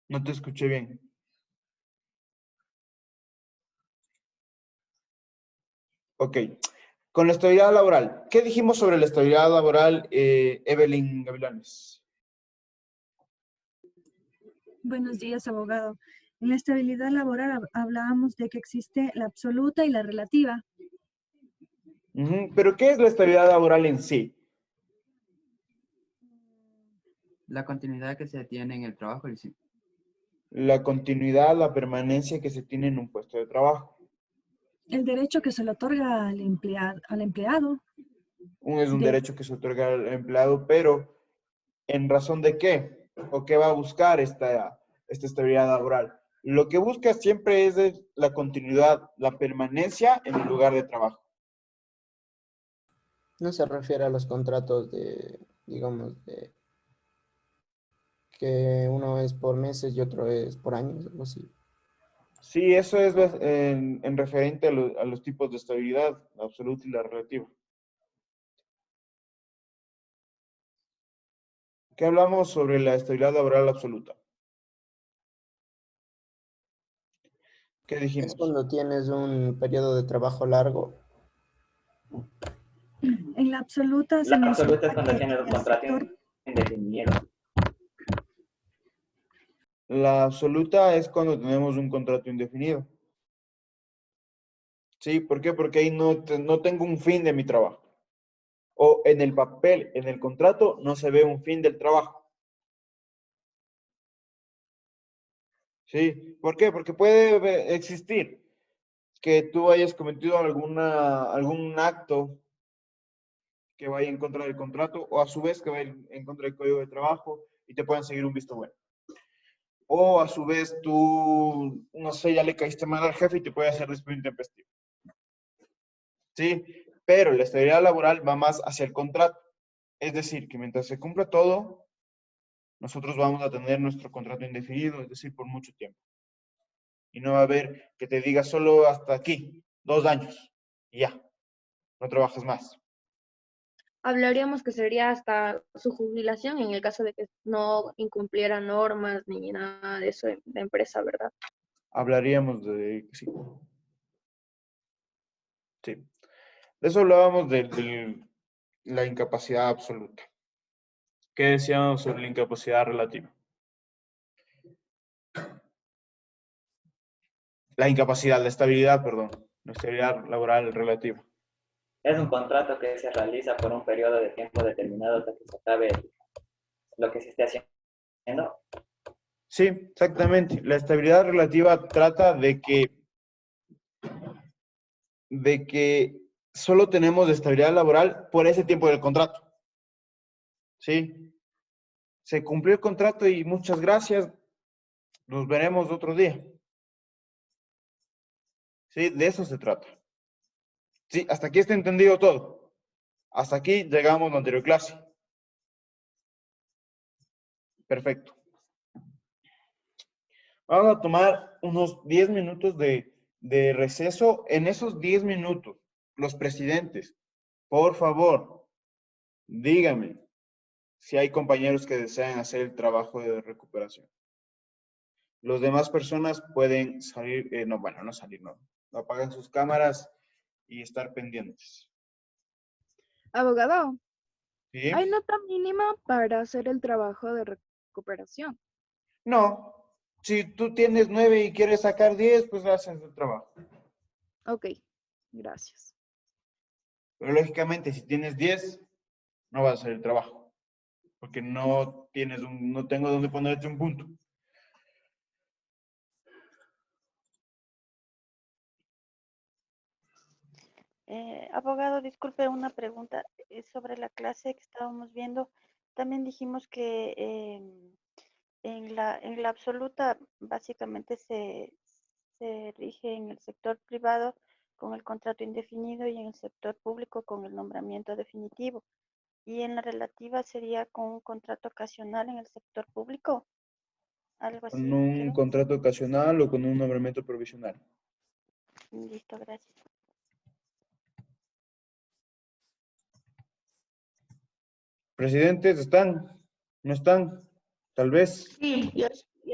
Speaker 1: No te escuché bien. Ok. Con la estabilidad laboral. ¿Qué dijimos sobre la estabilidad laboral, Evelyn Gavilanes?
Speaker 17: Buenos días, abogado. En la estabilidad laboral hablábamos de que existe la absoluta y la relativa.
Speaker 1: Pero ¿qué es la estabilidad laboral en sí?
Speaker 18: La continuidad que se tiene en el trabajo.
Speaker 1: La continuidad, la permanencia que se tiene en un puesto de trabajo.
Speaker 17: El derecho que se le otorga al empleado.
Speaker 1: Es un derecho que se otorga al empleado, pero ¿en razón de qué? ¿O qué va a buscar esta estabilidad laboral? Lo que busca siempre es la continuidad, la permanencia en el lugar de trabajo.
Speaker 7: No se refiere a los contratos de, digamos, de que uno es por meses y otro es por años, algo así.
Speaker 1: Sí, eso es en referente a los tipos de estabilidad, la absoluta y la relativa. ¿Qué hablamos sobre la estabilidad laboral absoluta? ¿Qué dijimos?
Speaker 7: Es cuando tienes un periodo de trabajo largo.
Speaker 17: En la absoluta
Speaker 19: La absoluta es cuando tienes un contrato indefinido.
Speaker 1: La absoluta es cuando tenemos un contrato indefinido. ¿Sí? ¿Por qué? Porque ahí no tengo un fin de mi trabajo. O en el papel, en el contrato, no se ve un fin del trabajo. ¿Sí? ¿Por qué? Porque puede existir que tú hayas cometido algún acto que vaya en contra del contrato o a su vez que vaya en contra del código de trabajo y te puedan seguir un visto bueno. O a su vez tú, no sé, ya le caíste mal al jefe y te puede hacer despido intempestivo. ¿Sí? Pero la estabilidad laboral va más hacia el contrato. Es decir, que mientras se cumpla todo, nosotros vamos a tener nuestro contrato indefinido, es decir, por mucho tiempo. Y no va a haber que te diga solo hasta aquí, 2 años, y ya, no trabajas más.
Speaker 16: Hablaríamos que sería hasta su jubilación en el caso de que no incumpliera normas ni nada de eso de la empresa, ¿verdad?
Speaker 1: Hablaríamos de, sí. Sí. De eso hablábamos de la incapacidad absoluta. ¿Qué decíamos sobre la incapacidad relativa? La incapacidad, la estabilidad, perdón. La estabilidad laboral relativa.
Speaker 19: Es un contrato que se realiza por un periodo de tiempo determinado hasta que se acabe lo que se esté haciendo.
Speaker 1: Sí, exactamente. La estabilidad relativa trata de que solo tenemos estabilidad laboral por ese tiempo del contrato. ¿Sí? Se cumplió el contrato y muchas gracias. Nos veremos otro día. ¿Sí? De eso se trata. Sí, hasta aquí está entendido todo. Hasta aquí llegamos a la anterior clase. Perfecto. Vamos a tomar unos 10 minutos de receso. En esos 10 minutos, los presidentes, por favor, díganme si hay compañeros que desean hacer el trabajo de recuperación. Los demás personas pueden salir, no, bueno, no salir, no. Apagan sus cámaras y estar pendientes.
Speaker 20: Abogado,
Speaker 1: ¿Sí?
Speaker 20: ¿hay nota mínima para hacer el trabajo de recuperación?
Speaker 1: No. Si tú tienes 9 y quieres sacar 10, pues haces el trabajo.
Speaker 20: Ok, gracias.
Speaker 1: Pero lógicamente, si tienes 10, no vas a hacer el trabajo. Porque no tengo dónde ponerte un punto.
Speaker 12: Abogado, disculpe una pregunta sobre la clase que estábamos viendo. También dijimos que en la absoluta básicamente se rige en el sector privado con el contrato indefinido y en el sector público con el nombramiento definitivo. Y en la relativa sería con un contrato ocasional en el sector público. algo así.
Speaker 1: Con un
Speaker 12: creo.
Speaker 1: contrato ocasional o con un nombramiento provisional.
Speaker 12: Listo, gracias.
Speaker 1: ¿Presidentes están? ¿No están? Tal vez.
Speaker 6: Sí, yo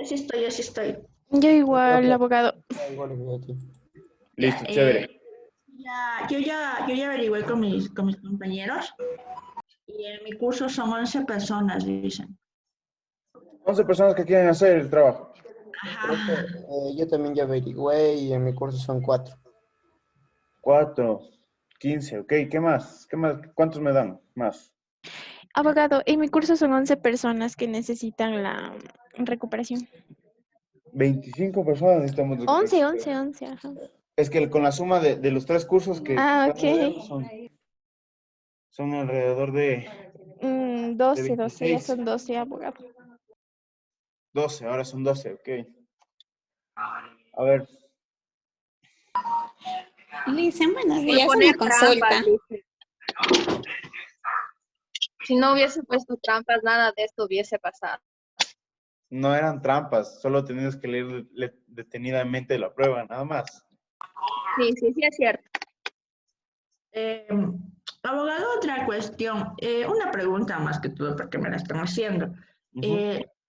Speaker 6: sí estoy, yo sí estoy.
Speaker 5: Yo igual, abogado.
Speaker 1: Listo,
Speaker 6: Ya,
Speaker 1: chévere.
Speaker 6: yo ya averigüé con mis compañeros y en mi curso son 11 personas, dicen.
Speaker 1: 11 personas que quieren hacer el trabajo.
Speaker 6: Ajá.
Speaker 7: Yo también ya averigüé y en mi curso son 4.
Speaker 1: 4, 15, ok. ¿Qué más? ¿Qué más? ¿Cuántos me dan? Más.
Speaker 5: Abogado, en mi curso son 11 personas que necesitan la recuperación.
Speaker 1: 25 personas necesitamos.
Speaker 5: 11, ajá.
Speaker 1: Es que con la suma de los 3 cursos que
Speaker 5: Ah,
Speaker 1: están viendo
Speaker 5: ok.
Speaker 1: son alrededor de
Speaker 5: 12, ya
Speaker 1: 26.
Speaker 5: son 12, abogado.
Speaker 1: 12, ahora son 12, ok. A ver.
Speaker 21: Listen, buenos
Speaker 16: Por
Speaker 21: días,
Speaker 16: poner
Speaker 21: una consulta.
Speaker 16: trampas, dice. Si no hubiese puesto trampas, nada de esto hubiese pasado.
Speaker 1: No eran trampas, solo tenías que leer detenidamente la prueba, nada más.
Speaker 16: Sí, es cierto.
Speaker 6: Abogado, otra cuestión. Una pregunta más que todo porque me la están haciendo.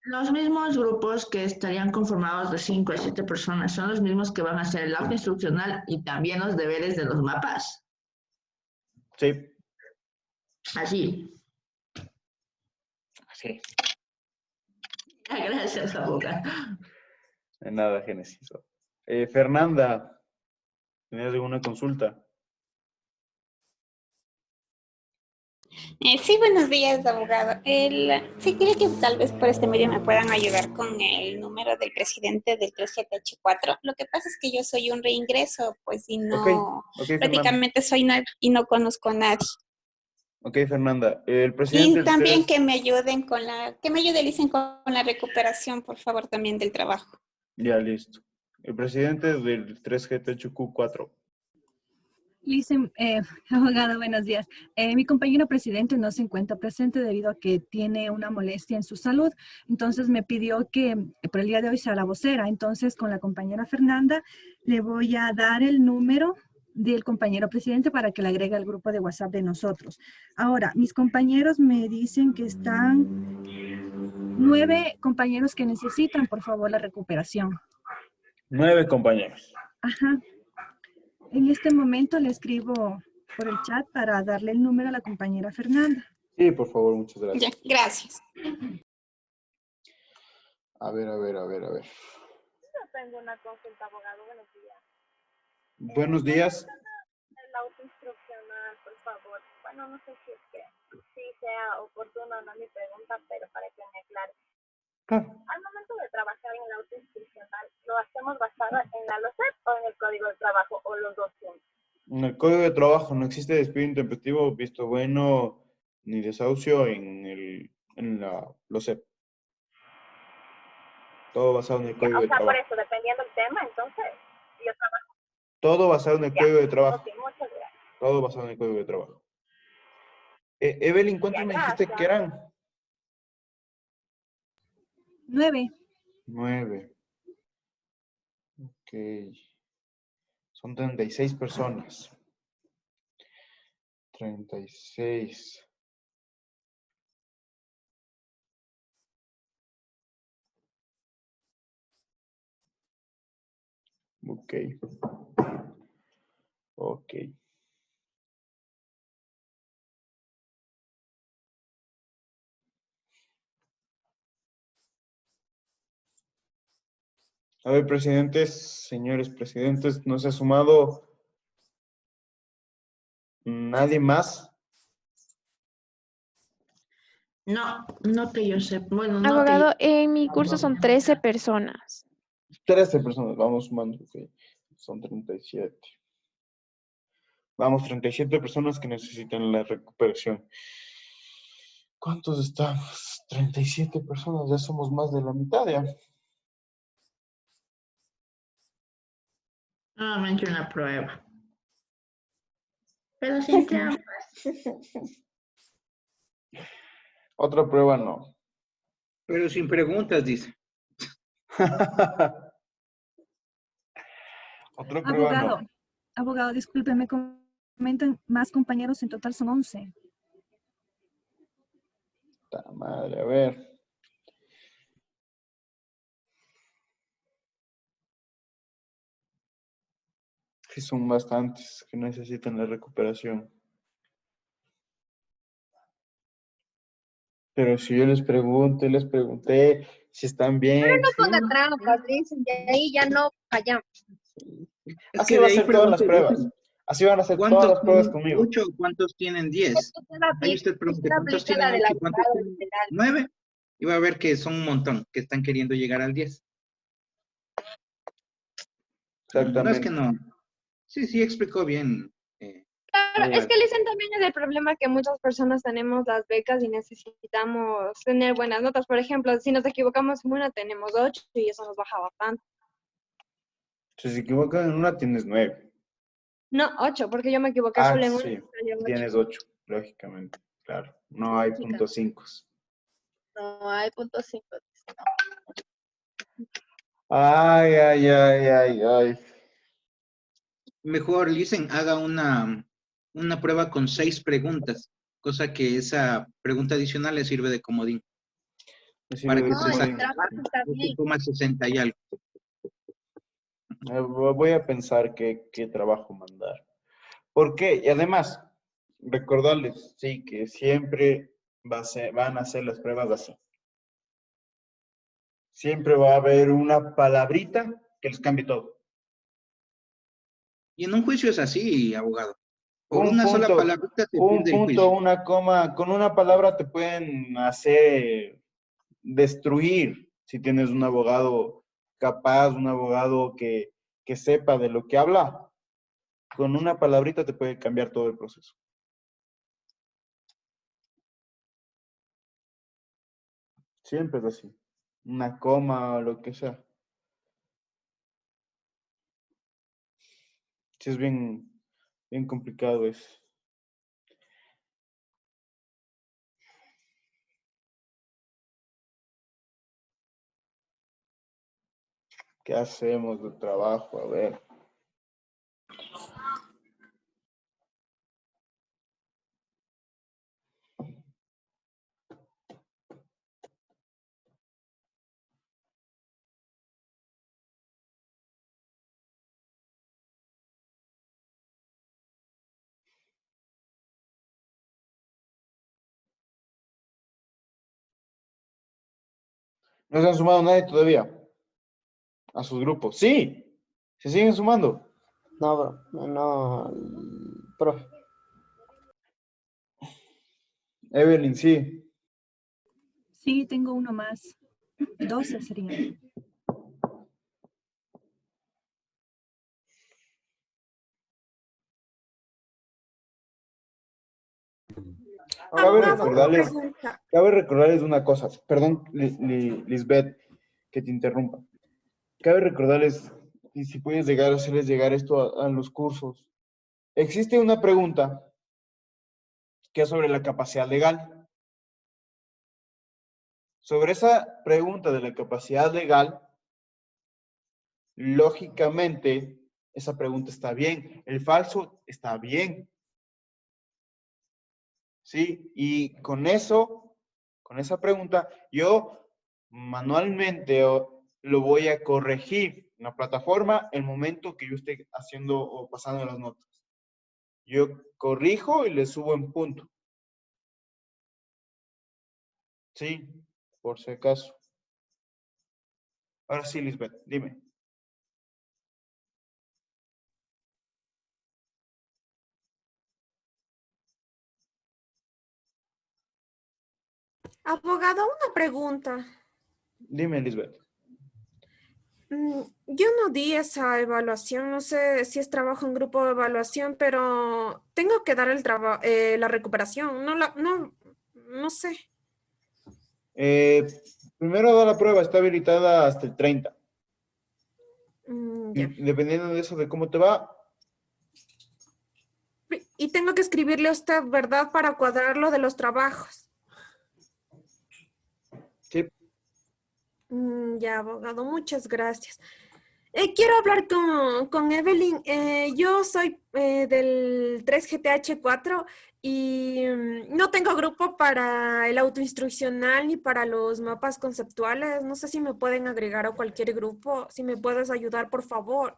Speaker 6: Los mismos grupos que estarían conformados de 5 a 7 personas son los mismos que van a hacer el acto instruccional y también los deberes de los mapas.
Speaker 1: Sí.
Speaker 6: Así.
Speaker 1: Sí.
Speaker 6: Gracias, abogado.
Speaker 1: De nada, Génesis. Fernanda, ¿tenías alguna consulta?
Speaker 21: Sí, buenos días, abogado. Sí, quería que tal vez por este medio me puedan ayudar con el número del presidente del 3GTH4. Lo que pasa es que yo soy un reingreso, pues, y no,
Speaker 1: Ok,
Speaker 21: prácticamente soy nueva y no conozco a nadie.
Speaker 1: Ok, Fernanda. El presidente
Speaker 21: Y
Speaker 1: del
Speaker 21: también
Speaker 1: 3...
Speaker 21: que me ayuden que me ayude, Licen, con la recuperación, por favor, también del trabajo.
Speaker 1: Ya, listo. El presidente del 3GTHQ4.
Speaker 17: Listen, abogado, buenos días. Mi compañero presidente no se encuentra presente debido a que tiene una molestia en su salud. Entonces me pidió que por el día de hoy sea la vocera. Entonces con la compañera Fernanda le voy a dar el número del compañero presidente para que le agregue al grupo de WhatsApp de nosotros. Ahora, mis compañeros me dicen que están 9 compañeros que necesitan, por favor, la recuperación.
Speaker 1: 9 compañeros.
Speaker 17: Ajá. En este momento le escribo por el chat para darle el número a la compañera Fernanda.
Speaker 1: Sí, por favor, muchas gracias.
Speaker 21: Ya, gracias.
Speaker 1: A ver.
Speaker 4: Yo tengo una consulta, abogado. Buenos días.
Speaker 1: Buenos días.
Speaker 4: El auto instruccional, por favor. Bueno, no sé si es que sí sea oportuno o no mi pregunta, pero para que me aclare. Al momento de trabajar en el auto instruccional, ¿lo hacemos basado en la LOCEP o en el Código de Trabajo o los dos juntos?
Speaker 1: En el Código de Trabajo no existe despido intempestivo, visto bueno, ni desahucio en la LOCEP. Todo basado en el Código de
Speaker 4: Por
Speaker 1: Trabajo.
Speaker 4: eso, dependiendo del tema, entonces, yo trabajo.
Speaker 1: Todo basado en el Código de Trabajo.
Speaker 4: Ok, muchas gracias.
Speaker 1: Todo basado en el Código de Trabajo. Evelyn, ¿cuántos me dijiste que eran?
Speaker 17: 9.
Speaker 1: 9. Ok. Son 36 personas. 36. Ok. Ok. A ver, presidentes, señores presidentes, ¿no se ha sumado nadie más?
Speaker 6: No que yo sepa. Bueno,
Speaker 5: Abogado, en mi curso son 13 personas.
Speaker 1: 13 personas, vamos sumando. Okay. Son 37. Vamos, 37 personas que necesitan la recuperación. ¿Cuántos estamos? 37 personas, ya somos más de la mitad ya.
Speaker 6: Nuevamente una prueba. Pero sin trampas.
Speaker 1: Otra prueba no.
Speaker 11: Pero sin preguntas, dice.
Speaker 1: Otra prueba no.
Speaker 17: Abogado, discúlpeme, comentan más compañeros, en total son 11.
Speaker 1: Puta madre, a ver. Sí, son bastantes que necesitan la recuperación. Pero si yo les pregunté si están bien.
Speaker 16: Pero no ponga trampas, dicen, de ahí ya no fallamos.
Speaker 1: Así va a ser todas las pruebas. Así van a ser todas las pruebas conmigo.
Speaker 11: 8, ¿cuántos tienen 10? Ahí usted pregunta, ¿cuántos tienen 8 y cuántos tienen 9? Y va a ver que son un montón que están queriendo llegar al 10.
Speaker 1: Exactamente.
Speaker 11: No es que no. Sí, explicó bien.
Speaker 16: Claro, es que dicen también es el problema que muchas personas tenemos las becas y necesitamos tener buenas notas. Por ejemplo, si nos equivocamos en una, tenemos 8 y eso nos baja bastante.
Speaker 1: Si se equivocan en una, tienes 9.
Speaker 16: No, 8, porque yo me equivoqué solo en una.
Speaker 1: Sí,
Speaker 16: y salió 8.
Speaker 1: tienes 8, lógicamente. Claro, no hay punto 5.
Speaker 16: No hay punto 5.
Speaker 1: Ay.
Speaker 11: Mejor, Listen, haga una prueba con 6 preguntas, cosa que esa pregunta adicional le sirve de comodín. Para que se saque. Toma 60 y algo.
Speaker 1: Voy a pensar qué trabajo mandar. ¿Por qué? Y además, recordarles, sí, que siempre van a hacer las pruebas así. Siempre va a haber una palabrita que les cambie todo.
Speaker 11: Y en un juicio es así, abogado. Por una sola palabrita te pierde el juicio.
Speaker 1: Una coma, con una palabra te pueden hacer destruir si tienes un abogado capaz, un abogado que sepa de lo que habla. Con una palabrita te puede cambiar todo el proceso. Siempre es así. Una coma o lo que sea. Sí, es bien complicado eso. ¿Qué hacemos de trabajo? A ver. ¿No se han sumado nadie todavía? A sus grupos. ¡Sí! ¿Se siguen sumando?
Speaker 13: No, bro. No, profe.
Speaker 1: Evelyn, sí.
Speaker 17: Sí, tengo uno más. 12 serían.
Speaker 1: Cabe recordarles una cosa. Perdón, Lisbeth, que te interrumpa. Cabe recordarles, y si puedes hacerles llegar esto a los cursos. Existe una pregunta que es sobre la capacidad legal. Sobre esa pregunta de la capacidad legal, lógicamente, esa pregunta está bien. El falso está bien. ¿Sí? Y con eso, con esa pregunta, yo manualmente lo voy a corregir en la plataforma el momento que yo esté haciendo o pasando las notas. Yo corrijo y le subo en punto. Sí, por si acaso. Ahora sí, Lisbeth, dime.
Speaker 8: Abogado, una pregunta.
Speaker 1: Dime, Lisbeth.
Speaker 8: Yo no di esa evaluación, no sé si es trabajo en grupo de evaluación, pero tengo que dar la recuperación, no sé.
Speaker 1: Primero da la prueba, está habilitada hasta el 30.
Speaker 8: Ya.
Speaker 1: Dependiendo de eso, de cómo te va.
Speaker 8: Y tengo que escribirle a usted, ¿verdad? Para cuadrar lo de los trabajos.
Speaker 1: Sí.
Speaker 8: Ya, abogado, muchas gracias. Quiero hablar con Evelyn. Yo soy del 3GTH4 y no tengo grupo para el autoinstruccional ni para los mapas conceptuales. No sé si me pueden agregar a cualquier grupo. Si me puedes ayudar, por favor.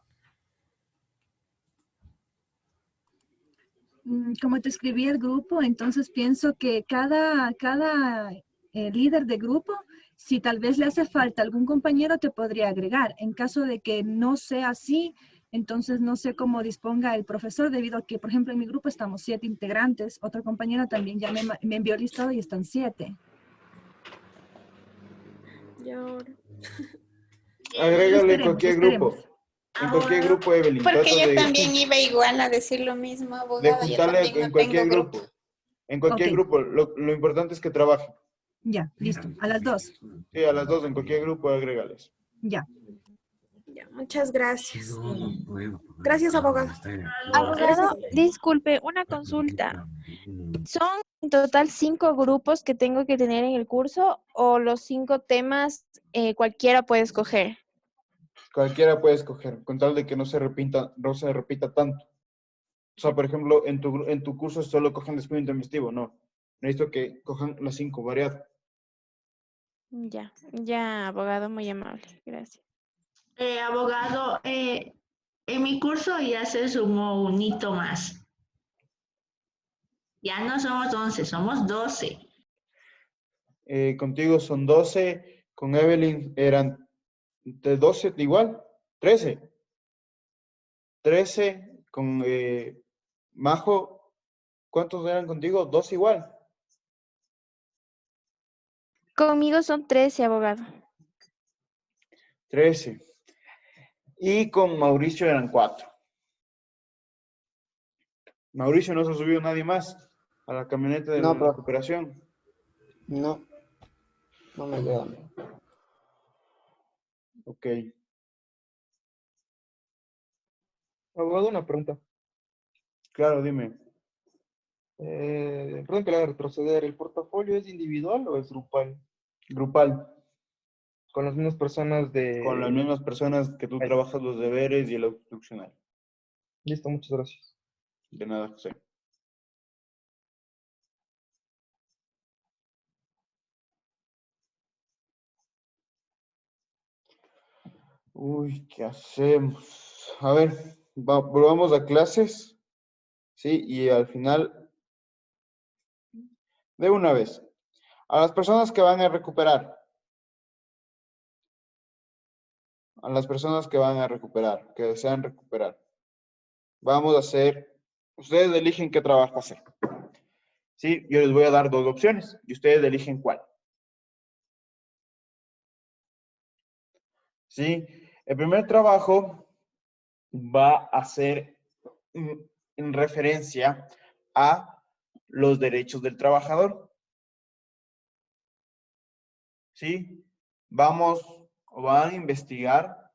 Speaker 17: Como te escribí el grupo, entonces pienso que cada líder de grupo, si tal vez le hace falta algún compañero, te podría agregar. En caso de que no sea así, entonces no sé cómo disponga el profesor, debido a que, por ejemplo, en mi grupo estamos 7 integrantes. Otra compañera también ya me envió el listado y están 7.
Speaker 8: Y ahora.
Speaker 1: Agrégale en
Speaker 17: Esperemos,
Speaker 1: cualquier
Speaker 17: esperemos.
Speaker 1: grupo. En cualquier grupo, Evelyn.
Speaker 21: Porque
Speaker 1: Trata
Speaker 21: yo también iba igual a decir lo mismo,
Speaker 1: de
Speaker 21: abogado. Yo
Speaker 1: juntarle
Speaker 21: también
Speaker 1: en
Speaker 21: no
Speaker 1: cualquier
Speaker 21: tengo grupo.
Speaker 1: grupo. En cualquier
Speaker 17: Ok.
Speaker 1: grupo. Lo importante es que trabajen.
Speaker 17: Ya, listo. A las 2.
Speaker 1: Sí, a las 2 en cualquier grupo, agrégales.
Speaker 17: Ya.
Speaker 8: Ya, muchas gracias. Gracias, abogado.
Speaker 5: Abogado, disculpe, una consulta. ¿Son en total 5 grupos que tengo que tener en el curso o los 5 temas cualquiera puede escoger?
Speaker 1: Cualquiera puede escoger, con tal de que no se repita tanto. O sea, por ejemplo, en tu curso solo cogen descuento investivo, no. Necesito que cojan las 5 variadas.
Speaker 5: Ya, abogado, muy amable. Gracias.
Speaker 6: Abogado, en mi curso ya se sumó un hito más. Ya no somos 11, somos 12.
Speaker 1: Contigo son 12, con Evelyn eran de 12 igual, 13. 13 con Majo, ¿cuántos eran contigo? 2 igual.
Speaker 5: Conmigo son 13, abogado.
Speaker 1: 13. Y con Mauricio eran 4. Mauricio no se subió nadie más a la camioneta de
Speaker 13: No,
Speaker 1: la
Speaker 13: profe.
Speaker 1: recuperación.
Speaker 13: No me queda.
Speaker 1: Ok.
Speaker 3: Abogado, una pregunta.
Speaker 1: Claro, dime.
Speaker 3: Perdón que le haga retroceder. ¿El portafolio es individual o es grupal?
Speaker 1: Grupal.
Speaker 3: Con las mismas personas
Speaker 1: Con las mismas personas que tú trabajas los deberes y el instruccional.
Speaker 3: Listo, muchas gracias.
Speaker 1: De nada, José. Uy, ¿qué hacemos? A ver, volvamos a clases. Sí, y al final, de una vez, a las personas que van a recuperar. A las personas que van a recuperar, que desean recuperar. Vamos a hacer, ustedes eligen qué trabajo hacer. Sí, yo les voy a dar 2 opciones y ustedes eligen cuál. Sí, el primer trabajo va a ser en referencia a los derechos del trabajador. ¿Sí? Vamos o van a investigar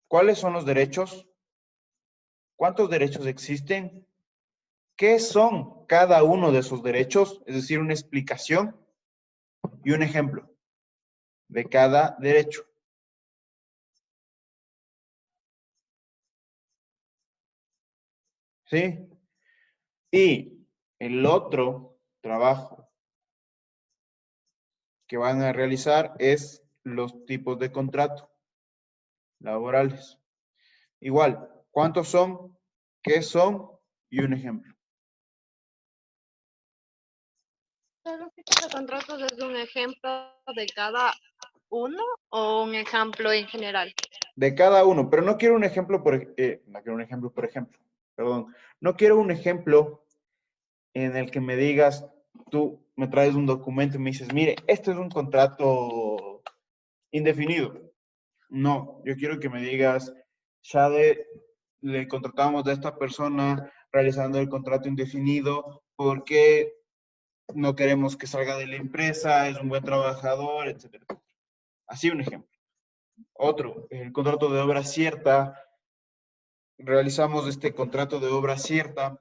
Speaker 1: cuáles son los derechos, cuántos derechos existen, qué son cada uno de esos derechos, es decir, una explicación y un ejemplo de cada derecho. ¿Sí? Y el otro trabajo que van a realizar es los tipos de contrato laborales. Igual, ¿cuántos son? ¿Qué son? Y un ejemplo.
Speaker 20: ¿Los tipos de contratos es un ejemplo de cada uno o un ejemplo en general?
Speaker 1: De cada uno, pero no quiero un ejemplo no quiero un ejemplo por ejemplo, perdón. No quiero un ejemplo en el que me digas, tú me traes un documento y me dices, mire, este es un contrato indefinido. No, yo quiero que me digas, Shade, le contratamos a esta persona realizando el contrato indefinido porque no queremos que salga de la empresa, es un buen trabajador, etcétera. Así un ejemplo. Otro, el contrato de obra cierta. Realizamos este contrato de obra cierta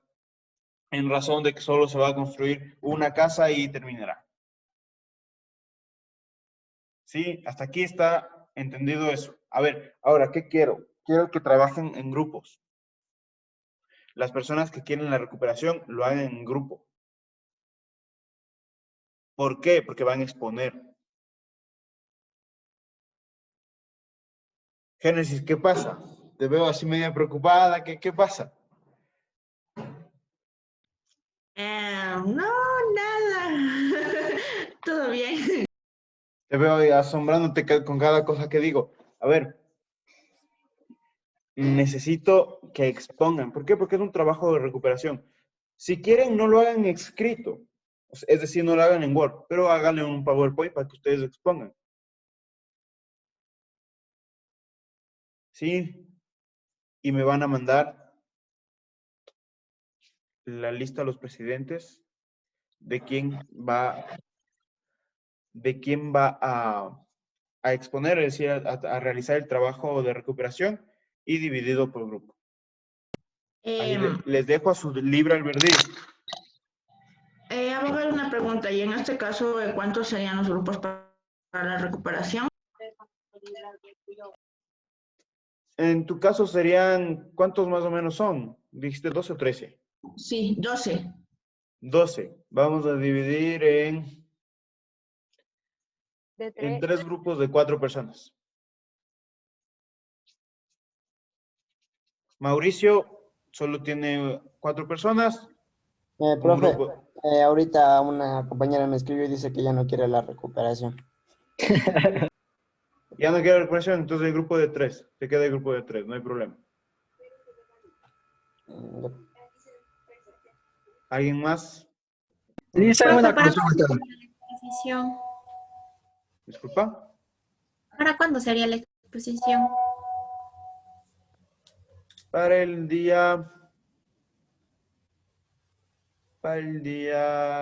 Speaker 1: en razón de que solo se va a construir una casa y terminará. ¿Sí? Hasta aquí está entendido eso. A ver, ahora, ¿qué quiero? Quiero que trabajen en grupos. Las personas que quieren la recuperación lo hagan en grupo. ¿Por qué? Porque van a exponer. Génesis, ¿qué pasa? Te veo así media preocupada. ¿Qué pasa?
Speaker 6: No, nada. Todo bien.
Speaker 1: Te veo ahí asombrándote con cada cosa que digo. A ver, necesito que expongan. ¿Por qué? Porque es un trabajo de recuperación. Si quieren, no lo hagan escrito. Es decir, no lo hagan en Word, pero háganle un PowerPoint para que ustedes expongan. ¿Sí? Y me van a mandar la lista a los presidentes de quién va a exponer, es decir, a realizar el trabajo de recuperación y dividido por grupo. Ahí les dejo a su libre albedrío.
Speaker 6: Abogado, una pregunta. Y en este caso, ¿cuántos serían los grupos para la recuperación?
Speaker 1: En tu caso serían, ¿cuántos más o menos son? ¿Dijiste 12 o 13?
Speaker 6: Sí, 12.
Speaker 1: 12. Vamos a dividir en 3 grupos de 4 personas. Mauricio solo tiene 4 personas.
Speaker 13: Profe, ahorita una compañera me escribió y dice que ya no quiere la recuperación.
Speaker 1: Ya no quiere recuperación, entonces el grupo de 3. Se queda el grupo de 3, no hay problema. ¿Alguien más?
Speaker 7: Lisa, una
Speaker 14: ¿Para
Speaker 7: consulta.
Speaker 14: cuándo sería la exposición?
Speaker 1: Disculpa.
Speaker 14: ¿Para cuándo sería la exposición?
Speaker 1: Para el día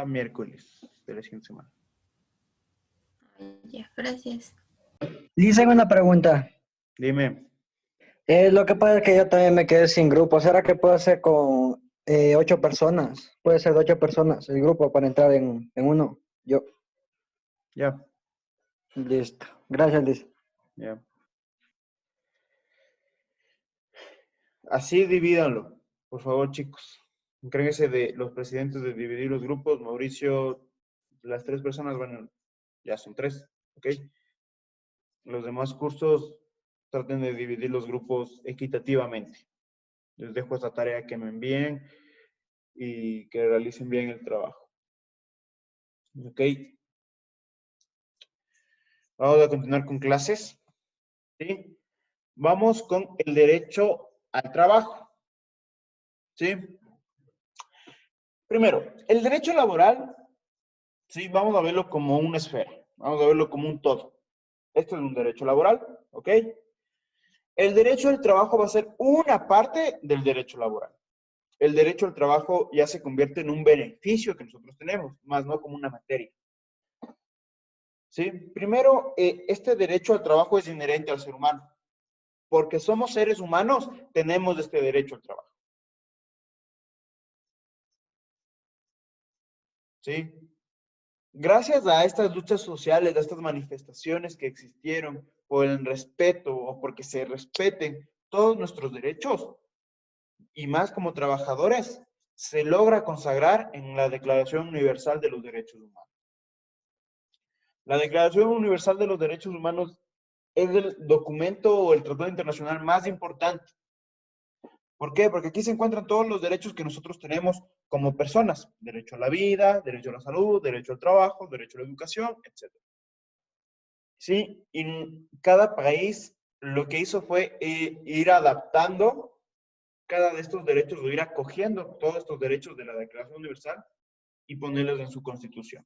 Speaker 1: miércoles de la siguiente semana.
Speaker 14: Ya, gracias.
Speaker 7: Lisa, una pregunta.
Speaker 1: Dime.
Speaker 7: Lo que pasa es que yo también me quedé sin grupo. ¿Será que puedo hacer con 8 personas? Puede ser de 8 personas el grupo para entrar en uno. Yo.
Speaker 1: Ya.
Speaker 7: Listo. Gracias, Liz.
Speaker 1: Ya. Así divídanlo, por favor, chicos. Encárguense de los presidentes de dividir los grupos. Mauricio, las 3 personas ya son 3, ¿ok? Los demás cursos traten de dividir los grupos equitativamente. Les dejo esta tarea que me envíen y que realicen bien el trabajo. ¿Ok? Vamos a continuar con clases. ¿Sí? Vamos con el derecho al trabajo. ¿Sí? Primero, el derecho laboral, sí, vamos a verlo como una esfera. Vamos a verlo como un todo. Esto es un derecho laboral, ¿ok? El derecho al trabajo va a ser una parte del derecho laboral. El derecho al trabajo ya se convierte en un beneficio que nosotros tenemos, más no como una materia. ¿Sí? Primero, este derecho al trabajo es inherente al ser humano. Porque somos seres humanos, tenemos este derecho al trabajo. ¿Sí? Gracias a estas luchas sociales, a estas manifestaciones que existieron por el respeto o porque se respeten todos nuestros derechos, y más como trabajadores, se logra consagrar en la Declaración Universal de los Derechos Humanos. La Declaración Universal de los Derechos Humanos es el documento o el tratado internacional más importante. ¿Por qué? Porque aquí se encuentran todos los derechos que nosotros tenemos como personas. Derecho a la vida, derecho a la salud, derecho al trabajo, derecho a la educación, etc. Sí, y cada país lo que hizo fue ir adaptando cada de estos derechos, o ir acogiendo todos estos derechos de la Declaración Universal y ponerlos en su Constitución.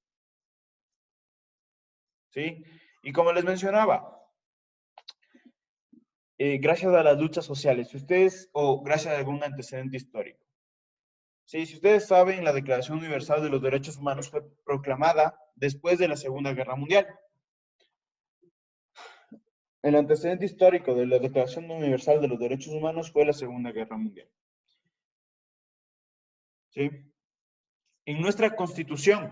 Speaker 1: ¿Sí? Y como les mencionaba, gracias a las luchas sociales, si ustedes, o gracias a algún antecedente histórico. Sí, si ustedes saben, la Declaración Universal de los Derechos Humanos fue proclamada después de la Segunda Guerra Mundial. El antecedente histórico de la Declaración Universal de los Derechos Humanos fue la Segunda Guerra Mundial. ¿Sí? En nuestra Constitución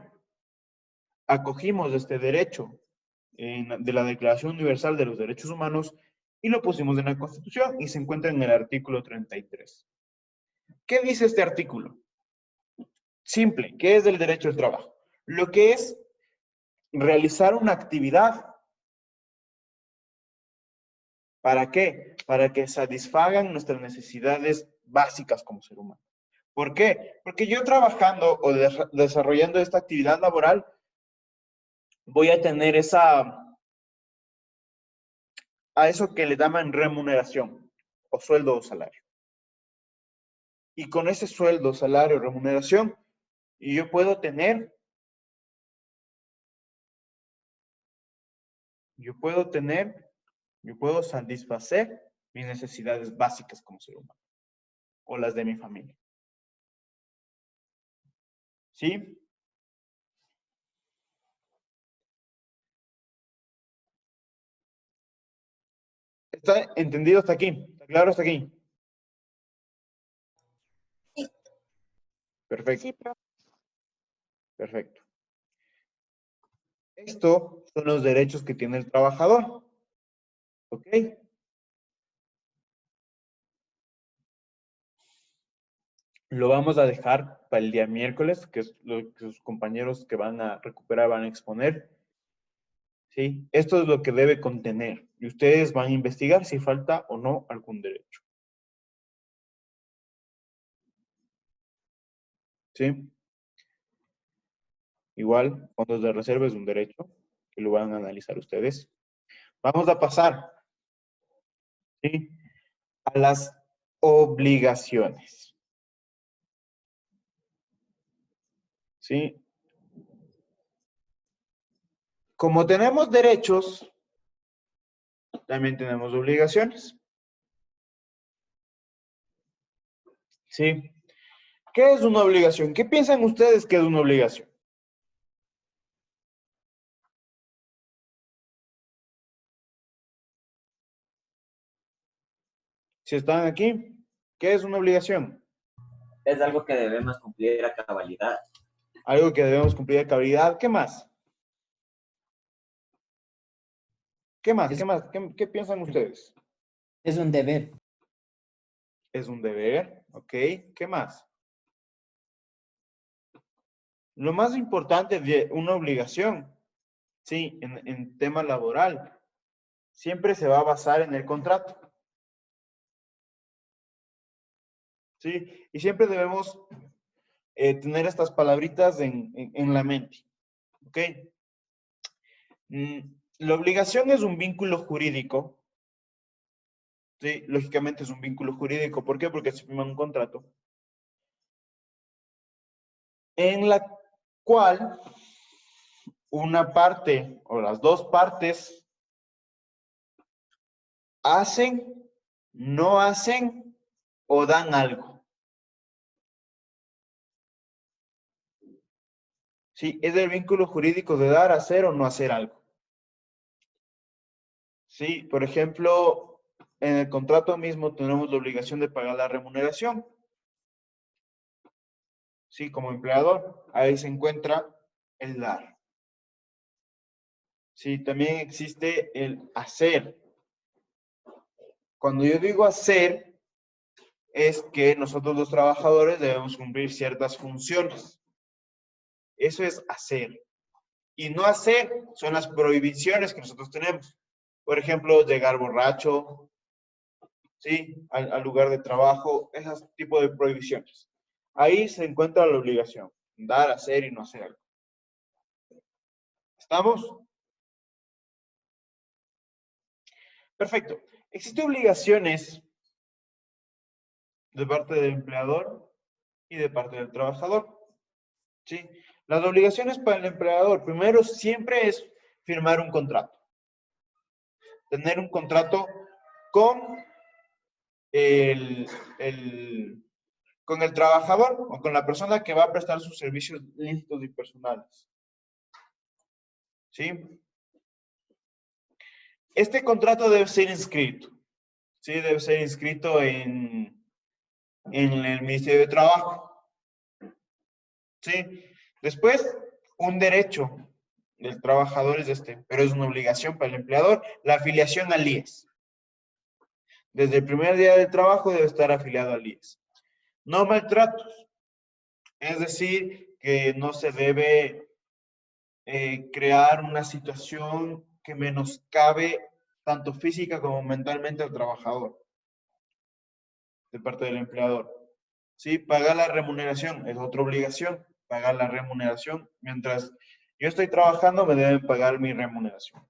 Speaker 1: acogimos este derecho de la Declaración Universal de los Derechos Humanos y lo pusimos en la Constitución y se encuentra en el artículo 33. ¿Qué dice este artículo? Simple, ¿qué es el derecho al trabajo? Lo que es realizar una actividad. ¿Para qué? Para que satisfagan nuestras necesidades básicas como ser humano. ¿Por qué? Porque yo trabajando o desarrollando esta actividad laboral, voy a tener a eso que le llaman remuneración, o sueldo o salario. Y con ese sueldo, salario, remuneración, yo puedo satisfacer mis necesidades básicas como ser humano, o las de mi familia. ¿Sí? ¿Está entendido hasta aquí? ¿Está claro hasta aquí?
Speaker 21: Sí.
Speaker 1: Perfecto.
Speaker 12: Sí, profe.
Speaker 1: Perfecto. Estos son los derechos que tiene el trabajador. ¿Ok? Lo vamos a dejar para el día miércoles, que es lo que sus compañeros que van a recuperar van a exponer. ¿Sí? Esto es lo que debe contener. Y ustedes van a investigar si falta o no algún derecho. ¿Sí? Igual, fondos de reserva es un derecho que lo van a analizar ustedes. Vamos a pasar, ¿sí?, a las obligaciones. ¿Sí? Como tenemos derechos, también tenemos obligaciones. ¿Sí? ¿Qué es una obligación? ¿Qué piensan ustedes que es una obligación? Si están aquí, ¿qué es una obligación?
Speaker 19: Es algo que debemos cumplir a cabalidad.
Speaker 1: Algo que debemos cumplir a cabalidad. ¿Qué más? ¿Qué más? ¿Qué más? ¿Qué piensan ustedes?
Speaker 13: Es un deber.
Speaker 1: Es un deber, ¿ok? ¿Qué más? Lo más importante de una obligación, sí, en tema laboral, siempre se va a basar en el contrato. ¿Sí? Y siempre debemos tener estas palabritas en la mente. ¿Ok? La obligación es un vínculo jurídico. Sí, lógicamente es un vínculo jurídico. ¿Por qué? Porque se firma un contrato en la cual una parte o las dos partes hacen, no hacen o dan algo. Sí, es el vínculo jurídico de dar, hacer o no hacer algo. Sí, por ejemplo, en el contrato mismo tenemos la obligación de pagar la remuneración. Sí, como empleador, ahí se encuentra el dar. Sí, también existe el hacer. Cuando yo digo hacer, es que nosotros los trabajadores debemos cumplir ciertas funciones. Eso es hacer. Y no hacer son las prohibiciones que nosotros tenemos. Por ejemplo, llegar borracho, ¿sí?, al lugar de trabajo, ese tipo de prohibiciones. Ahí se encuentra la obligación, dar, hacer y no hacer algo. ¿Estamos? Perfecto. Existen obligaciones de parte del empleador y de parte del trabajador. ¿Sí? Las obligaciones para el empleador, primero, siempre es firmar un contrato. Tener un contrato con con el trabajador o con la persona que va a prestar sus servicios lícitos y personales. ¿Sí? Este contrato debe ser inscrito. ¿Sí? Debe ser inscrito en el Ministerio de Trabajo. ¿Sí? Después, un derecho del trabajador es pero es una obligación para el empleador, la afiliación al IES. Desde el primer día del trabajo debe estar afiliado al IES. No maltratos, es decir, que no se debe crear una situación que menoscabe tanto física como mentalmente al trabajador, de parte del empleador. ¿Sí? Pagar la remuneración es otra obligación, pagar la remuneración. Mientras yo estoy trabajando, me deben pagar mi remuneración.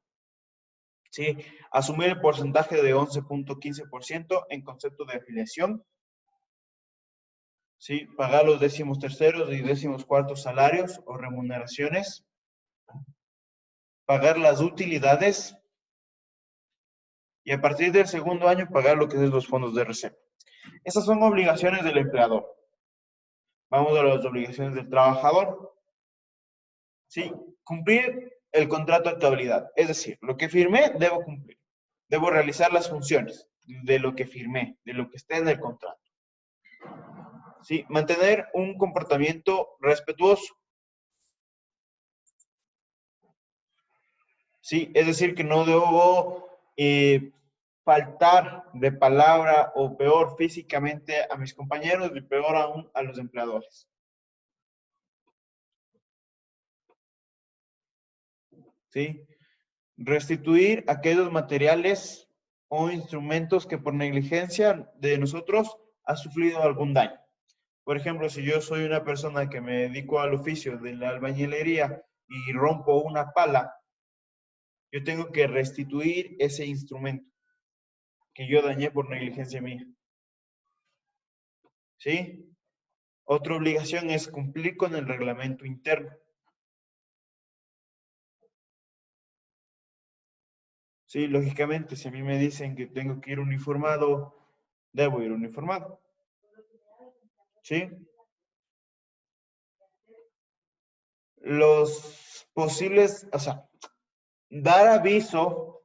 Speaker 1: ¿Sí? Asumir el porcentaje de 11.15% en concepto de afiliación. ¿Sí? Pagar los 13º y 14º salarios o remuneraciones. Pagar las utilidades. Y a partir del segundo año, pagar lo que es los fondos de reserva. Esas son obligaciones del empleador. Vamos a las obligaciones del trabajador. Sí, cumplir el contrato de estabilidad. Es decir, lo que firmé, debo cumplir. Debo realizar las funciones de lo que firmé, de lo que esté en el contrato. Sí, mantener un comportamiento respetuoso. Sí, es decir, que no debo faltar de palabra o peor físicamente a mis compañeros y peor aún a los empleadores. ¿Sí? Restituir aquellos materiales o instrumentos que por negligencia de nosotros ha sufrido algún daño. Por ejemplo, si yo soy una persona que me dedico al oficio de la albañilería y rompo una pala, yo tengo que restituir ese instrumento que yo dañé por negligencia mía. ¿Sí? Otra obligación es cumplir con el reglamento interno. Sí, lógicamente, si a mí me dicen que tengo que ir uniformado, debo ir uniformado. ¿Sí? Los posibles, o sea, dar aviso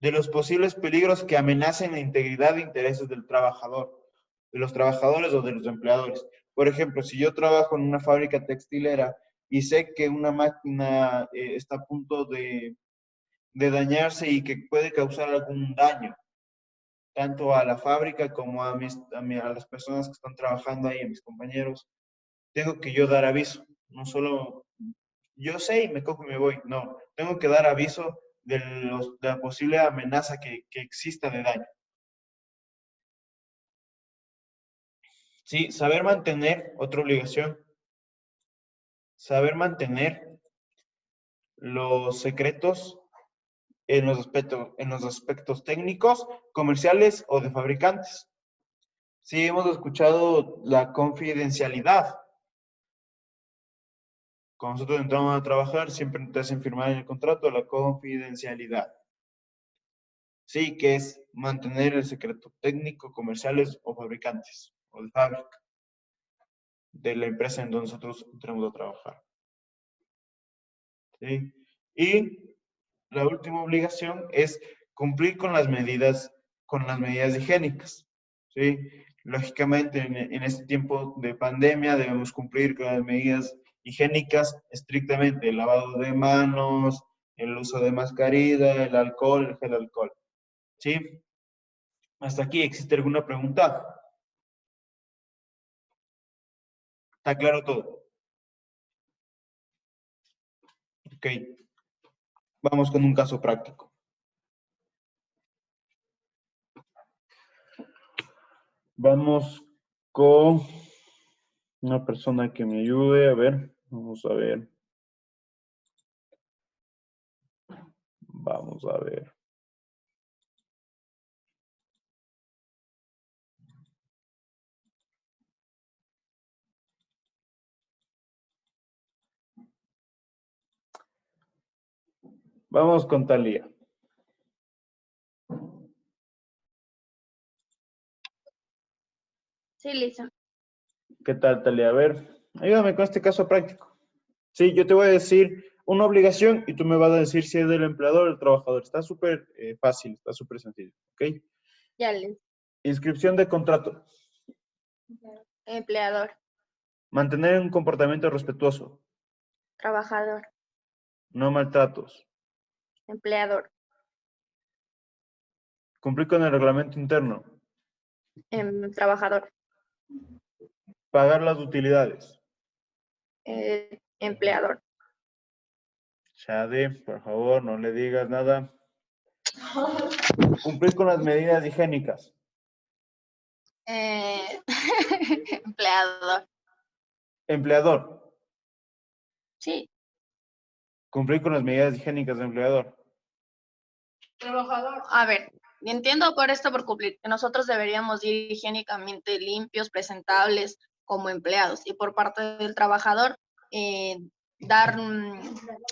Speaker 1: de los posibles peligros que amenacen la integridad e intereses del trabajador, de los trabajadores o de los empleadores. Por ejemplo, si yo trabajo en una fábrica textilera y sé que una máquina está a punto de dañarse y que puede causar algún daño, tanto a la fábrica como a las personas que están trabajando ahí, a mis compañeros, tengo que yo dar aviso. No solo yo sé y me cojo y me voy. No, tengo que dar aviso de la posible amenaza que exista de daño. Sí, saber mantener, otra obligación, saber mantener los secretos en los aspectos técnicos, comerciales o de fabricantes. Sí, hemos escuchado la confidencialidad. Cuando nosotros entramos a trabajar, siempre te hacen firmar en el contrato la confidencialidad. Sí, que es mantener el secreto técnico, comerciales o fabricantes, o de fábrica, de la empresa en donde nosotros entramos a trabajar. ¿Sí? Y la última obligación es cumplir con las medidas higiénicas. ¿Sí? Lógicamente, en este tiempo de pandemia debemos cumplir con las medidas higiénicas estrictamente, el lavado de manos, el uso de mascarilla, el alcohol, el gel alcohol. ¿Sí? Hasta aquí, ¿existe alguna pregunta? ¿Está claro todo? Ok. Vamos con un caso práctico. Vamos con una persona que me ayude. A ver, vamos a ver. Vamos a ver. Vamos con Talía.
Speaker 16: Sí, Lisa.
Speaker 1: ¿Qué tal, Talía? A ver, ayúdame con este caso práctico. Sí, yo te voy a decir una obligación y tú me vas a decir si es del empleador o del trabajador. Está súper fácil, está súper sencillo. ¿Ok?
Speaker 16: Ya, Lisa.
Speaker 1: Inscripción de contrato.
Speaker 16: Empleador.
Speaker 1: Mantener un comportamiento respetuoso.
Speaker 16: Trabajador.
Speaker 1: No maltratos.
Speaker 16: Empleador.
Speaker 1: Cumplir con el reglamento interno.
Speaker 16: Trabajador.
Speaker 1: Pagar las utilidades.
Speaker 16: Empleador.
Speaker 1: Shade, por favor, no le digas nada. Cumplir con las medidas higiénicas.
Speaker 16: Empleador.
Speaker 1: Empleador.
Speaker 16: Sí.
Speaker 1: Cumplir con las medidas higiénicas de empleador.
Speaker 16: Trabajador. A ver, entiendo por esto por cumplir, que nosotros deberíamos ir higiénicamente limpios, presentables como empleados. Y por parte del trabajador, dar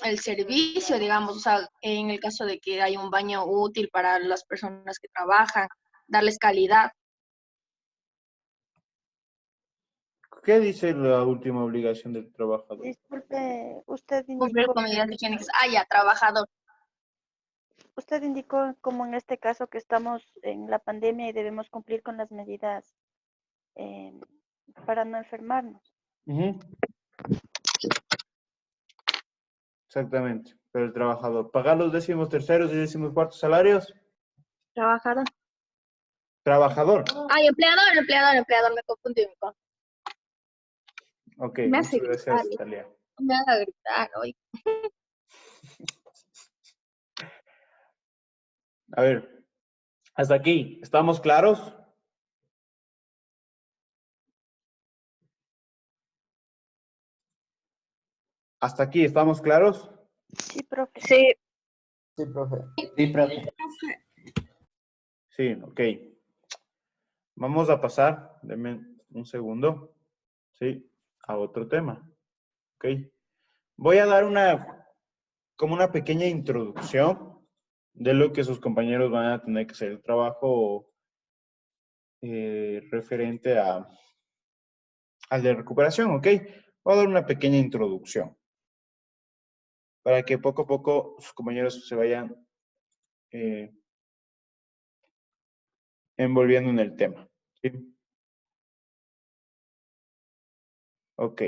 Speaker 16: el servicio, digamos, o sea, en el caso de que haya un baño útil para las personas que trabajan, darles calidad.
Speaker 1: ¿Qué dice la última obligación del trabajador?
Speaker 12: Disculpe, usted
Speaker 16: Cumplir
Speaker 12: indicó,
Speaker 16: con medidas higiénicas. Ah, ya, trabajador.
Speaker 12: usted indicó como en este caso que estamos en la pandemia y debemos cumplir con las medidas para no enfermarnos.
Speaker 1: Ujú. Exactamente. Pero el trabajador. ¿Pagar los 13º y 14º salarios?
Speaker 16: Trabajador.
Speaker 1: Trabajador.
Speaker 16: Ay, empleador, me confundí.
Speaker 1: Ok,
Speaker 16: Me
Speaker 1: muchas
Speaker 16: hace
Speaker 1: gracias,
Speaker 16: gritar.
Speaker 1: Talia.
Speaker 16: Me haga gritar hoy.
Speaker 1: A ver, hasta aquí, ¿estamos claros? ¿Hasta aquí estamos claros?
Speaker 12: Sí, profe.
Speaker 13: Sí. Sí, profe.
Speaker 9: Sí, profe.
Speaker 1: Sí, ok. Vamos a pasar, denme un segundo, sí, a otro tema. Ok. Voy a dar como una pequeña introducción de lo que sus compañeros van a tener que hacer el trabajo referente al de recuperación, ¿ok? Voy a dar una pequeña introducción para que poco a poco sus compañeros se vayan envolviendo en el tema. ¿Sí? Ok.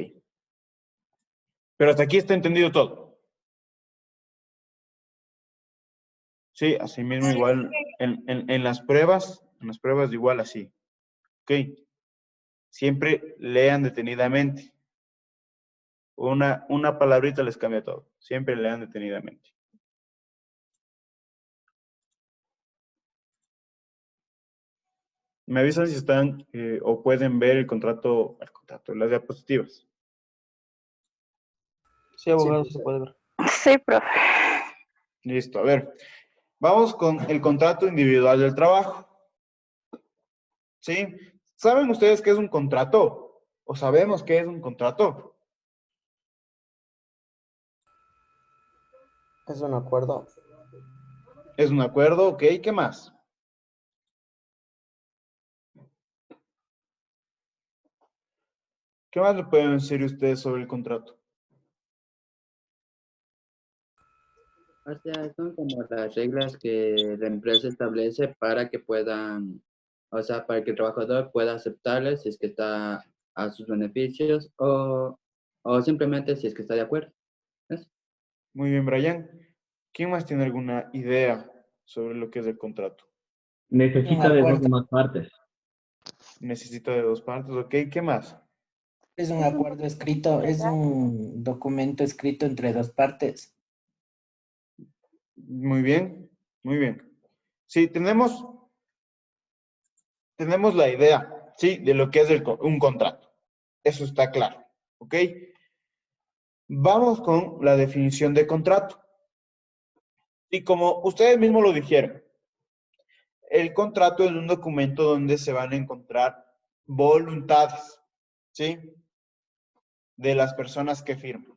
Speaker 1: Pero hasta aquí está entendido todo. Sí, así mismo igual en las pruebas igual así. Ok. Siempre lean detenidamente. Una palabrita les cambia todo. Siempre lean detenidamente. Me avisan si están o pueden ver el contrato, las diapositivas.
Speaker 3: Sí, abogado, se puede ver.
Speaker 12: Sí, profe.
Speaker 1: Listo, a ver. Vamos con el contrato individual del trabajo. ¿Sí? ¿Saben ustedes qué es un contrato? ¿O sabemos qué es un contrato?
Speaker 13: Es un acuerdo.
Speaker 1: Es un acuerdo, ok. ¿Qué más? ¿Qué más le pueden decir ustedes sobre el contrato?
Speaker 18: O sea, son como las reglas que la empresa establece para que puedan, o sea, para que el trabajador pueda aceptarles si es que está a sus beneficios o simplemente si es que está de acuerdo. ¿Eso?
Speaker 1: Muy bien, Brian. ¿Quién más tiene alguna idea sobre lo que es el contrato?
Speaker 9: Necesita de dos partes.
Speaker 1: Necesita de dos partes, ok. ¿Qué más?
Speaker 9: Es un acuerdo escrito, es un documento escrito entre dos partes.
Speaker 1: Muy bien, muy bien. Sí, tenemos la idea, ¿sí? De lo que es un contrato. Eso está claro, ¿ok? Vamos con la definición de contrato. Y como ustedes mismos lo dijeron, el contrato es un documento donde se van a encontrar voluntades, ¿sí? De las personas que firman,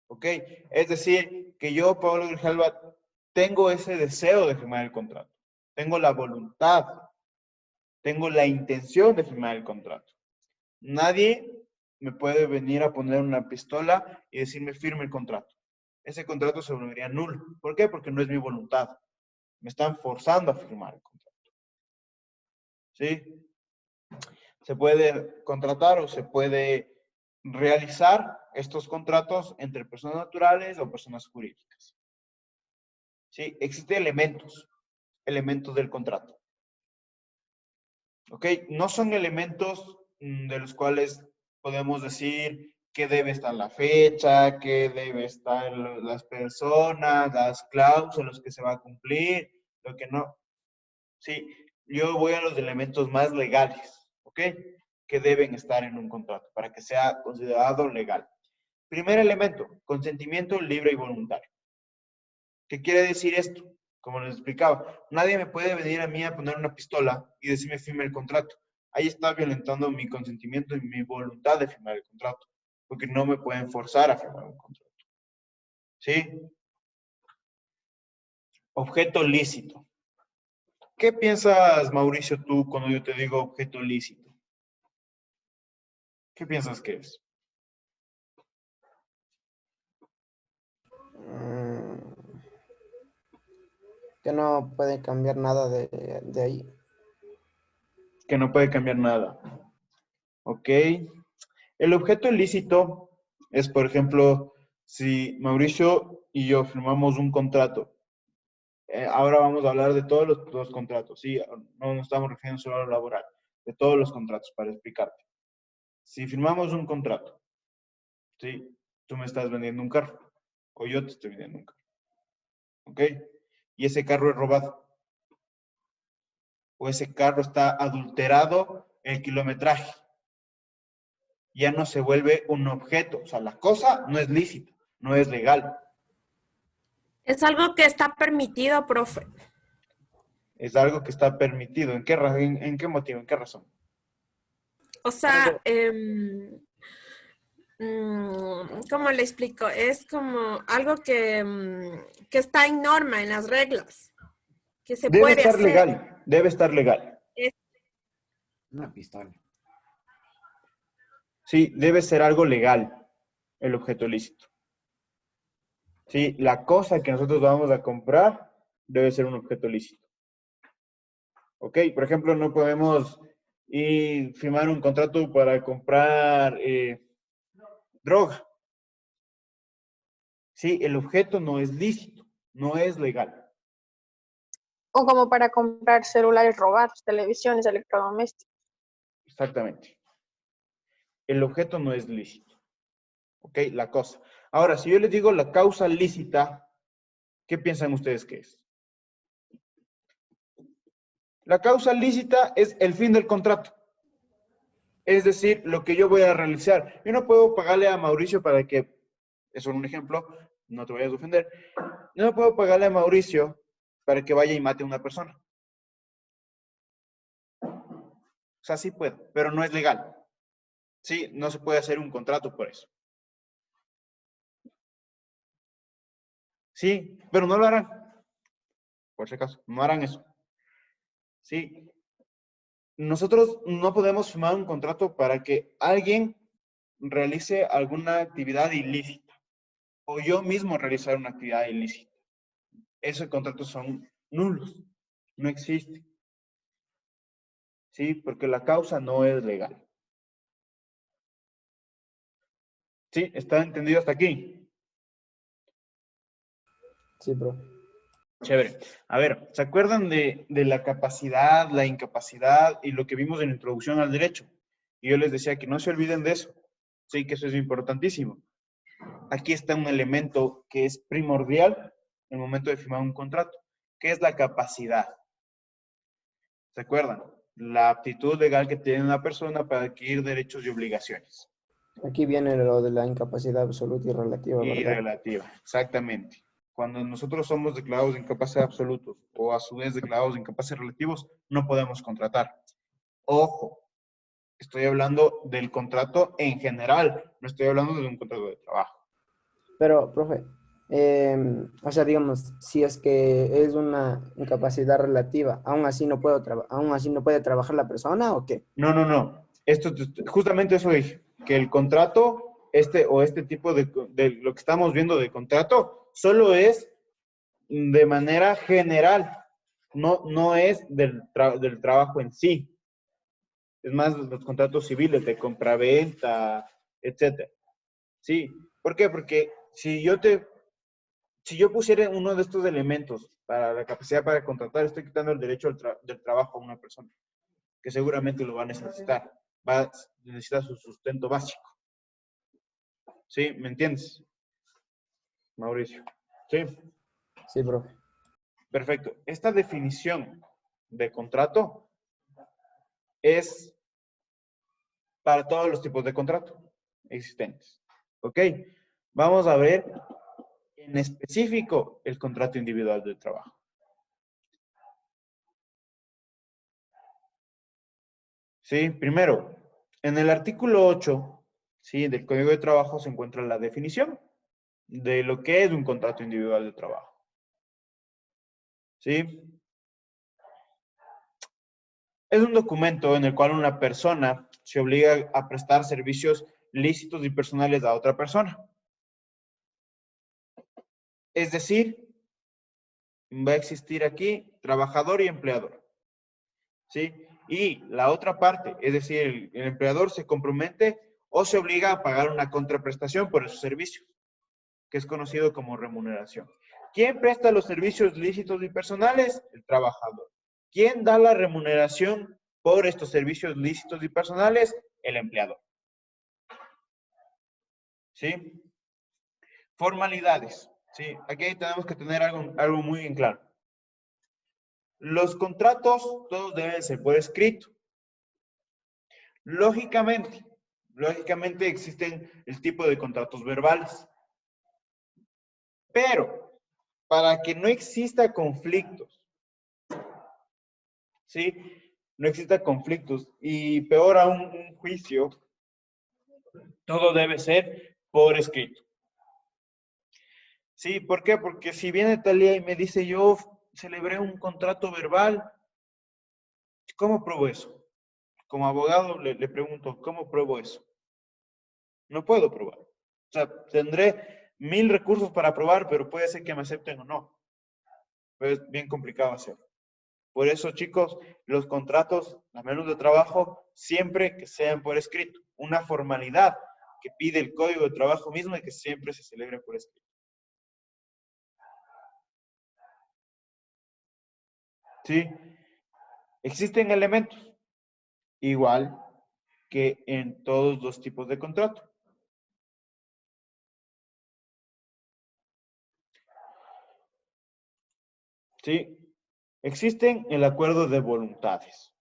Speaker 1: ¿ok? Es decir, que yo, Pablo Grijalva, tengo ese deseo de firmar el contrato. Tengo la voluntad, tengo la intención de firmar el contrato. Nadie me puede venir a poner una pistola y decirme firme el contrato. Ese contrato se volvería nulo. ¿Por qué? Porque no es mi voluntad. Me están forzando a firmar el contrato. ¿Sí? Se puede contratar o se puede realizar estos contratos entre personas naturales o personas jurídicas. ¿Sí? Existen elementos del contrato. ¿Ok? No son elementos de los cuales podemos decir que debe estar la fecha, que debe estar las personas, las cláusulas que se va a cumplir, lo que no. Sí, yo voy a los elementos más legales, ¿ok? Que deben estar en un contrato para que sea considerado legal. Primer elemento, consentimiento libre y voluntario. ¿Qué quiere decir esto? Como les explicaba, nadie me puede venir a mí a poner una pistola y decirme firme el contrato. Ahí está violentando mi consentimiento y mi voluntad de firmar el contrato, porque no me pueden forzar a firmar un contrato. ¿Sí? Objeto lícito. ¿Qué piensas, Mauricio, tú cuando yo te digo objeto lícito? ¿Qué piensas que es?
Speaker 13: Que no puede cambiar nada de ahí.
Speaker 1: Que no puede cambiar nada. ¿Ok? El objeto ilícito es, por ejemplo, si Mauricio y yo firmamos un contrato. Ahora vamos a hablar de todos los contratos, ¿sí? No nos estamos refiriendo solo a lo laboral, de todos los contratos, para explicarte. Si firmamos un contrato, ¿sí? Tú me estás vendiendo un carro, o yo te estoy vendiendo un carro. ¿Ok? Y ese carro es robado. O ese carro está adulterado el kilometraje. Ya no se vuelve un objeto. O sea, la cosa no es lícita, no es legal.
Speaker 8: Es algo que está permitido, profe.
Speaker 1: Es algo que está permitido. ¿En qué motivo? ¿En qué razón?
Speaker 8: O sea, ¿cómo le explico? Es como algo que está en norma, en las reglas, que se
Speaker 1: Debe
Speaker 8: puede
Speaker 1: estar
Speaker 8: hacer.
Speaker 1: legal, debe estar legal.
Speaker 9: Una pistola.
Speaker 1: Sí, debe ser algo legal, el objeto lícito. Sí, la cosa que nosotros vamos a comprar debe ser un objeto lícito. ¿Ok? Por ejemplo, no podemos ir firmar un contrato para comprar droga. Sí, el objeto no es lícito, no es legal.
Speaker 20: O como para comprar celulares robados, televisiones, electrodomésticos.
Speaker 1: Exactamente. El objeto no es lícito. ¿Ok? La cosa. Ahora, si yo les digo la causa lícita, ¿qué piensan ustedes que es? La causa lícita es el fin del contrato. Es decir, lo que yo voy a realizar. Yo no puedo pagarle a Mauricio para que, eso es un ejemplo, no te vayas a ofender. Yo no puedo pagarle a Mauricio para que vaya y mate a una persona. O sea, sí puedo, pero no es legal. Sí, no se puede hacer un contrato por eso. Sí, pero no lo harán. Por si acaso, no harán eso. Sí. Nosotros no podemos firmar un contrato para que alguien realice alguna actividad ilícita o yo mismo realizar una actividad ilícita. Esos contratos son nulos, no existen. ¿Sí? Porque la causa no es legal. ¿Sí? ¿Está entendido hasta aquí?
Speaker 13: Sí, bro.
Speaker 1: Chévere. A ver, ¿se acuerdan de la capacidad, la incapacidad y lo que vimos en la introducción al derecho? Y yo les decía que no se olviden de eso. Sí, que eso es importantísimo. Aquí está un elemento que es primordial en el momento de firmar un contrato, que es la capacidad. ¿Se acuerdan? La aptitud legal que tiene una persona para adquirir derechos y obligaciones.
Speaker 13: Aquí viene lo de la incapacidad absoluta y relativa,
Speaker 1: Y
Speaker 13: ¿verdad?
Speaker 1: relativa, exactamente. Cuando nosotros somos declarados de incapaces absolutos o a su vez declarados de incapaces relativos, no podemos contratar. Ojo, estoy hablando del contrato en general, no estoy hablando de un contrato de trabajo.
Speaker 13: Pero, profe, o sea, digamos, si es que es una incapacidad relativa, ¿aún así no puede trabajar la persona o qué?
Speaker 1: No. Justamente eso dije, que el contrato, este tipo de lo que estamos viendo de contrato, solo es de manera general, no es del trabajo en sí. Es más, los contratos civiles de compraventa, etcétera. ¿Sí? ¿Por qué? Porque si yo pusiera uno de estos elementos para la capacidad para contratar, estoy quitando el derecho del trabajo a una persona, que seguramente lo va a necesitar. Va a necesitar su sustento básico. ¿Sí? ¿Me entiendes? Mauricio. ¿Sí?
Speaker 13: Sí, profe.
Speaker 1: Perfecto. Esta definición de contrato es para todos los tipos de contrato existentes. ¿Ok? Vamos a ver en específico el contrato individual de trabajo. Sí, primero, en el artículo 8, ¿sí?, del Código de Trabajo se encuentra la definición de lo que es un contrato individual de trabajo. ¿Sí? Es un documento en el cual una persona se obliga a prestar servicios lícitos y personales a otra persona. Es decir, va a existir aquí trabajador y empleador. ¿Sí? Y la otra parte, es decir, el empleador se compromete o se obliga a pagar una contraprestación por esos servicios, que es conocido como remuneración. ¿Quién presta los servicios lícitos y personales? El trabajador. ¿Quién da la remuneración por estos servicios lícitos y personales? El empleador. ¿Sí? Formalidades. ¿Sí? Aquí tenemos que tener algo muy en claro. Los contratos, todos deben ser por escrito. Lógicamente existen el tipo de contratos verbales. Pero, para que no exista conflictos, ¿sí? No exista conflictos y peor aún un juicio, todo debe ser por escrito. ¿Sí? ¿Por qué? Porque si viene Talía y me dice yo celebré un contrato verbal, ¿cómo pruebo eso? Como abogado le pregunto, ¿cómo pruebo eso? No puedo probar. O sea, tendré 1000 recursos para probar, pero puede ser que me acepten o no. Pues es bien complicado hacerlo. Por eso, chicos, los contratos, al menos de trabajo, siempre que sean por escrito. Una formalidad que pide el Código de Trabajo mismo y que siempre se celebre por escrito. ¿Sí? Existen elementos, igual que en todos los tipos de contrato. ¿Sí? Existen el acuerdo de voluntades.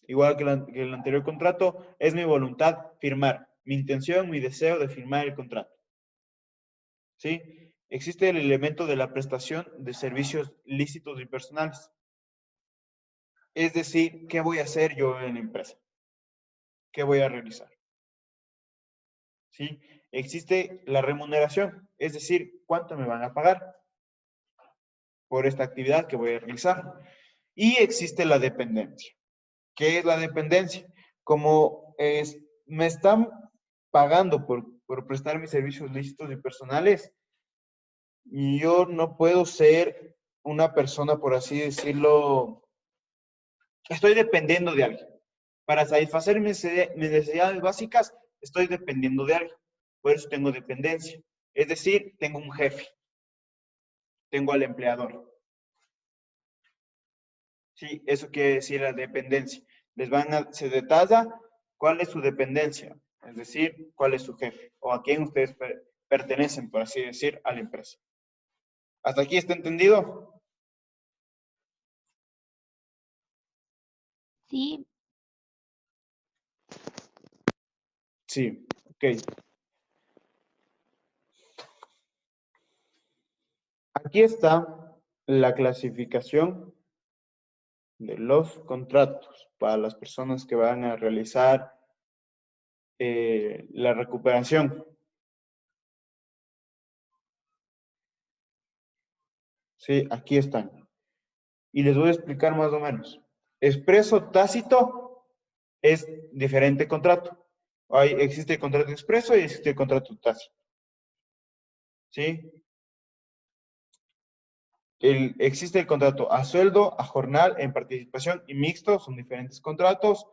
Speaker 1: Igual que el anterior contrato, es mi voluntad firmar, mi intención, mi deseo de firmar el contrato. ¿Sí? Existe el elemento de la prestación de servicios lícitos y personales. Es decir, ¿qué voy a hacer yo en la empresa? ¿Qué voy a realizar? ¿Sí? Existe la remuneración, es decir, ¿cuánto me van a pagar por esta actividad que voy a realizar? Y existe la dependencia. ¿Qué es la dependencia? Como me están pagando por prestar mis servicios lícitos y personales, y yo no puedo ser una persona, por así decirlo, estoy dependiendo de alguien. Para satisfacer mis necesidades básicas, estoy dependiendo de alguien. Por eso tengo dependencia. Es decir, tengo un jefe. Tengo al empleador. Sí, eso quiere decir la dependencia. Se detalla cuál es su dependencia. Es decir, cuál es su jefe. O a quién ustedes pertenecen, por así decir, a la empresa. ¿Hasta aquí está entendido?
Speaker 5: Sí.
Speaker 1: Sí, ok. Aquí está la clasificación de los contratos para las personas que van a realizar la recuperación. Sí, aquí están. Y les voy a explicar más o menos. Expreso tácito es diferente contrato. Existe el contrato expreso y existe el contrato tácito. ¿Sí? Existe el contrato a sueldo, a jornal, en participación y mixto. Son diferentes contratos.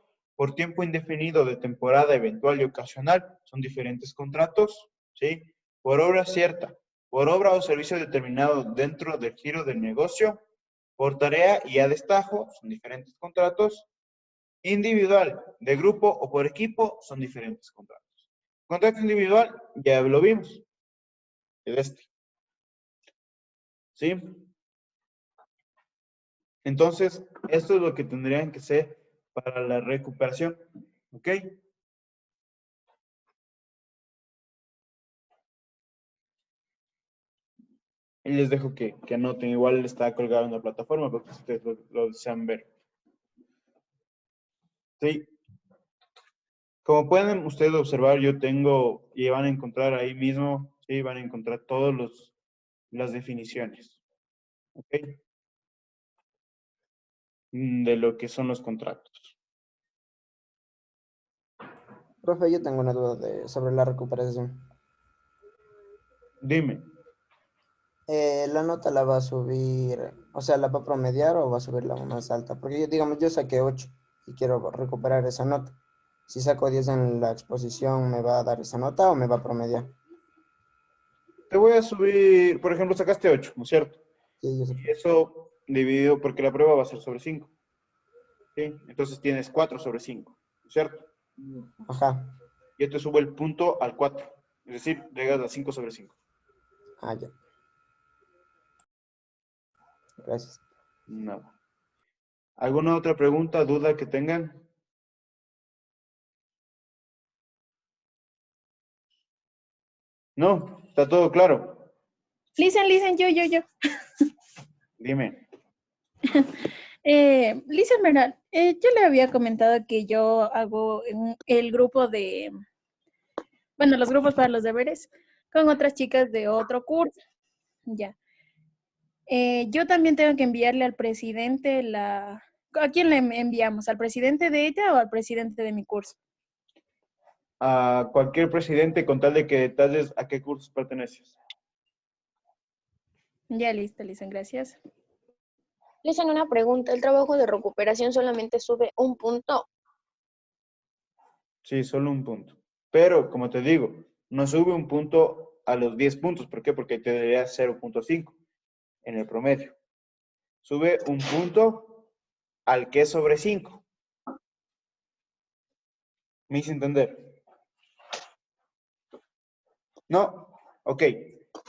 Speaker 1: por tiempo indefinido de temporada eventual y ocasional, son diferentes contratos, ¿sí? Por obra cierta, por obra o servicio determinado dentro del giro del negocio, por tarea y a destajo, son diferentes contratos. Individual, de grupo o por equipo, son diferentes contratos. Contrato individual, ya lo vimos. Es este. ¿Sí? Entonces, esto es lo que tendrían que ser para la recuperación. ¿Ok? Y les dejo que anoten. Igual está colgado en la plataforma porque ustedes lo desean ver. Sí. Como pueden ustedes observar, yo tengo, y van a encontrar ahí mismo, sí, van a encontrar todas las definiciones. ¿Ok? De lo que son los contratos.
Speaker 13: Profe, yo tengo una duda sobre la recuperación.
Speaker 1: Dime.
Speaker 13: ¿La nota la va a subir, o sea, la va a promediar o va a subir la más alta? Porque yo, digamos, yo saqué 8 y quiero recuperar esa nota. Si saco 10 en la exposición, ¿me va a dar esa nota o me va a promediar?
Speaker 1: Te voy a subir, por ejemplo, sacaste 8, ¿no es cierto?
Speaker 13: Sí, yo sé.
Speaker 1: Y eso dividido, porque la prueba va a ser sobre 5. ¿Sí? Entonces tienes 4 sobre 5, ¿no es cierto?
Speaker 13: Ajá.
Speaker 1: Yo te subo el punto al 4. Es decir, llegas a 5 sobre 5.
Speaker 13: Ah, ya. Gracias.
Speaker 1: Nada. ¿Alguna otra pregunta, duda que tengan? ¿No? ¿Está todo claro?
Speaker 10: Listen, yo.
Speaker 1: Dime.
Speaker 10: Listen, verdad, yo le había comentado que yo hago el grupo de, bueno, los grupos para los deberes con otras chicas de otro curso. Ya. Yo también tengo que enviarle al presidente la... ¿A quién le enviamos? ¿Al presidente de ella o al presidente de mi curso?
Speaker 1: A cualquier presidente con tal de que detalles a qué cursos perteneces.
Speaker 10: Ya listo, gracias.
Speaker 4: Les hacen una pregunta. ¿El trabajo de recuperación solamente sube un punto?
Speaker 1: Sí, solo un punto. Pero, como te digo, no sube un punto a los 10 puntos. ¿Por qué? Porque te daría 0.5 en el promedio. Sube un punto al que es sobre 5. ¿Me hice entender? No. Ok.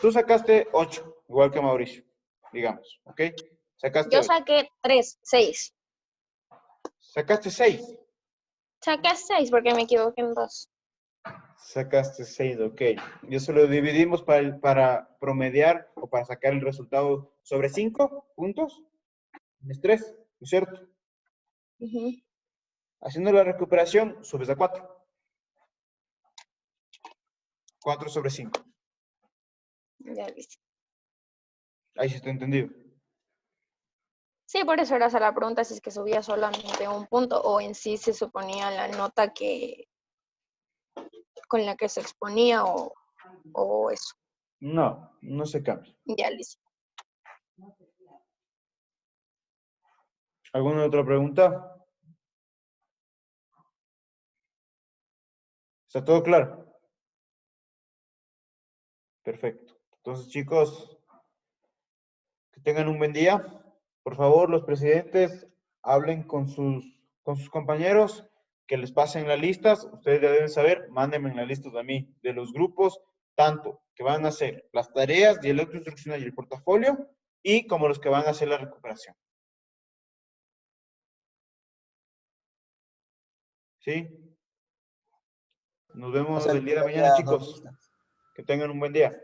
Speaker 1: Tú sacaste 8, igual que Mauricio, digamos. ¿Ok? Sacaste
Speaker 4: Yo
Speaker 1: 8.
Speaker 4: saqué 3, 6.
Speaker 1: Sacaste 6.
Speaker 4: Saqué 6 porque me equivoqué en 2.
Speaker 1: Sacaste 6, ok. Y eso lo dividimos para promediar o para sacar el resultado sobre 5 puntos. Es 3, ¿no es cierto? Haciendo la recuperación, subes a 4. 4 sobre 5.
Speaker 4: Ya listo.
Speaker 1: Ahí sí está entendido.
Speaker 4: Sí, por eso era hacer la pregunta si es que subía solamente un punto o en sí se suponía la nota que con la que se exponía o eso.
Speaker 1: No, no se cambia.
Speaker 4: Ya listo.
Speaker 1: ¿Alguna otra pregunta? ¿Está todo claro? Perfecto. Entonces, chicos, que tengan un buen día. Por favor, los presidentes hablen con sus compañeros, que les pasen las listas. Ustedes ya deben saber, mándenme las listas a mí de los grupos, tanto que van a hacer las tareas y el acto instruccional y el portafolio, y como los que van a hacer la recuperación. ¿Sí? Nos vemos el día de mañana, chicos. Que tengan un buen día.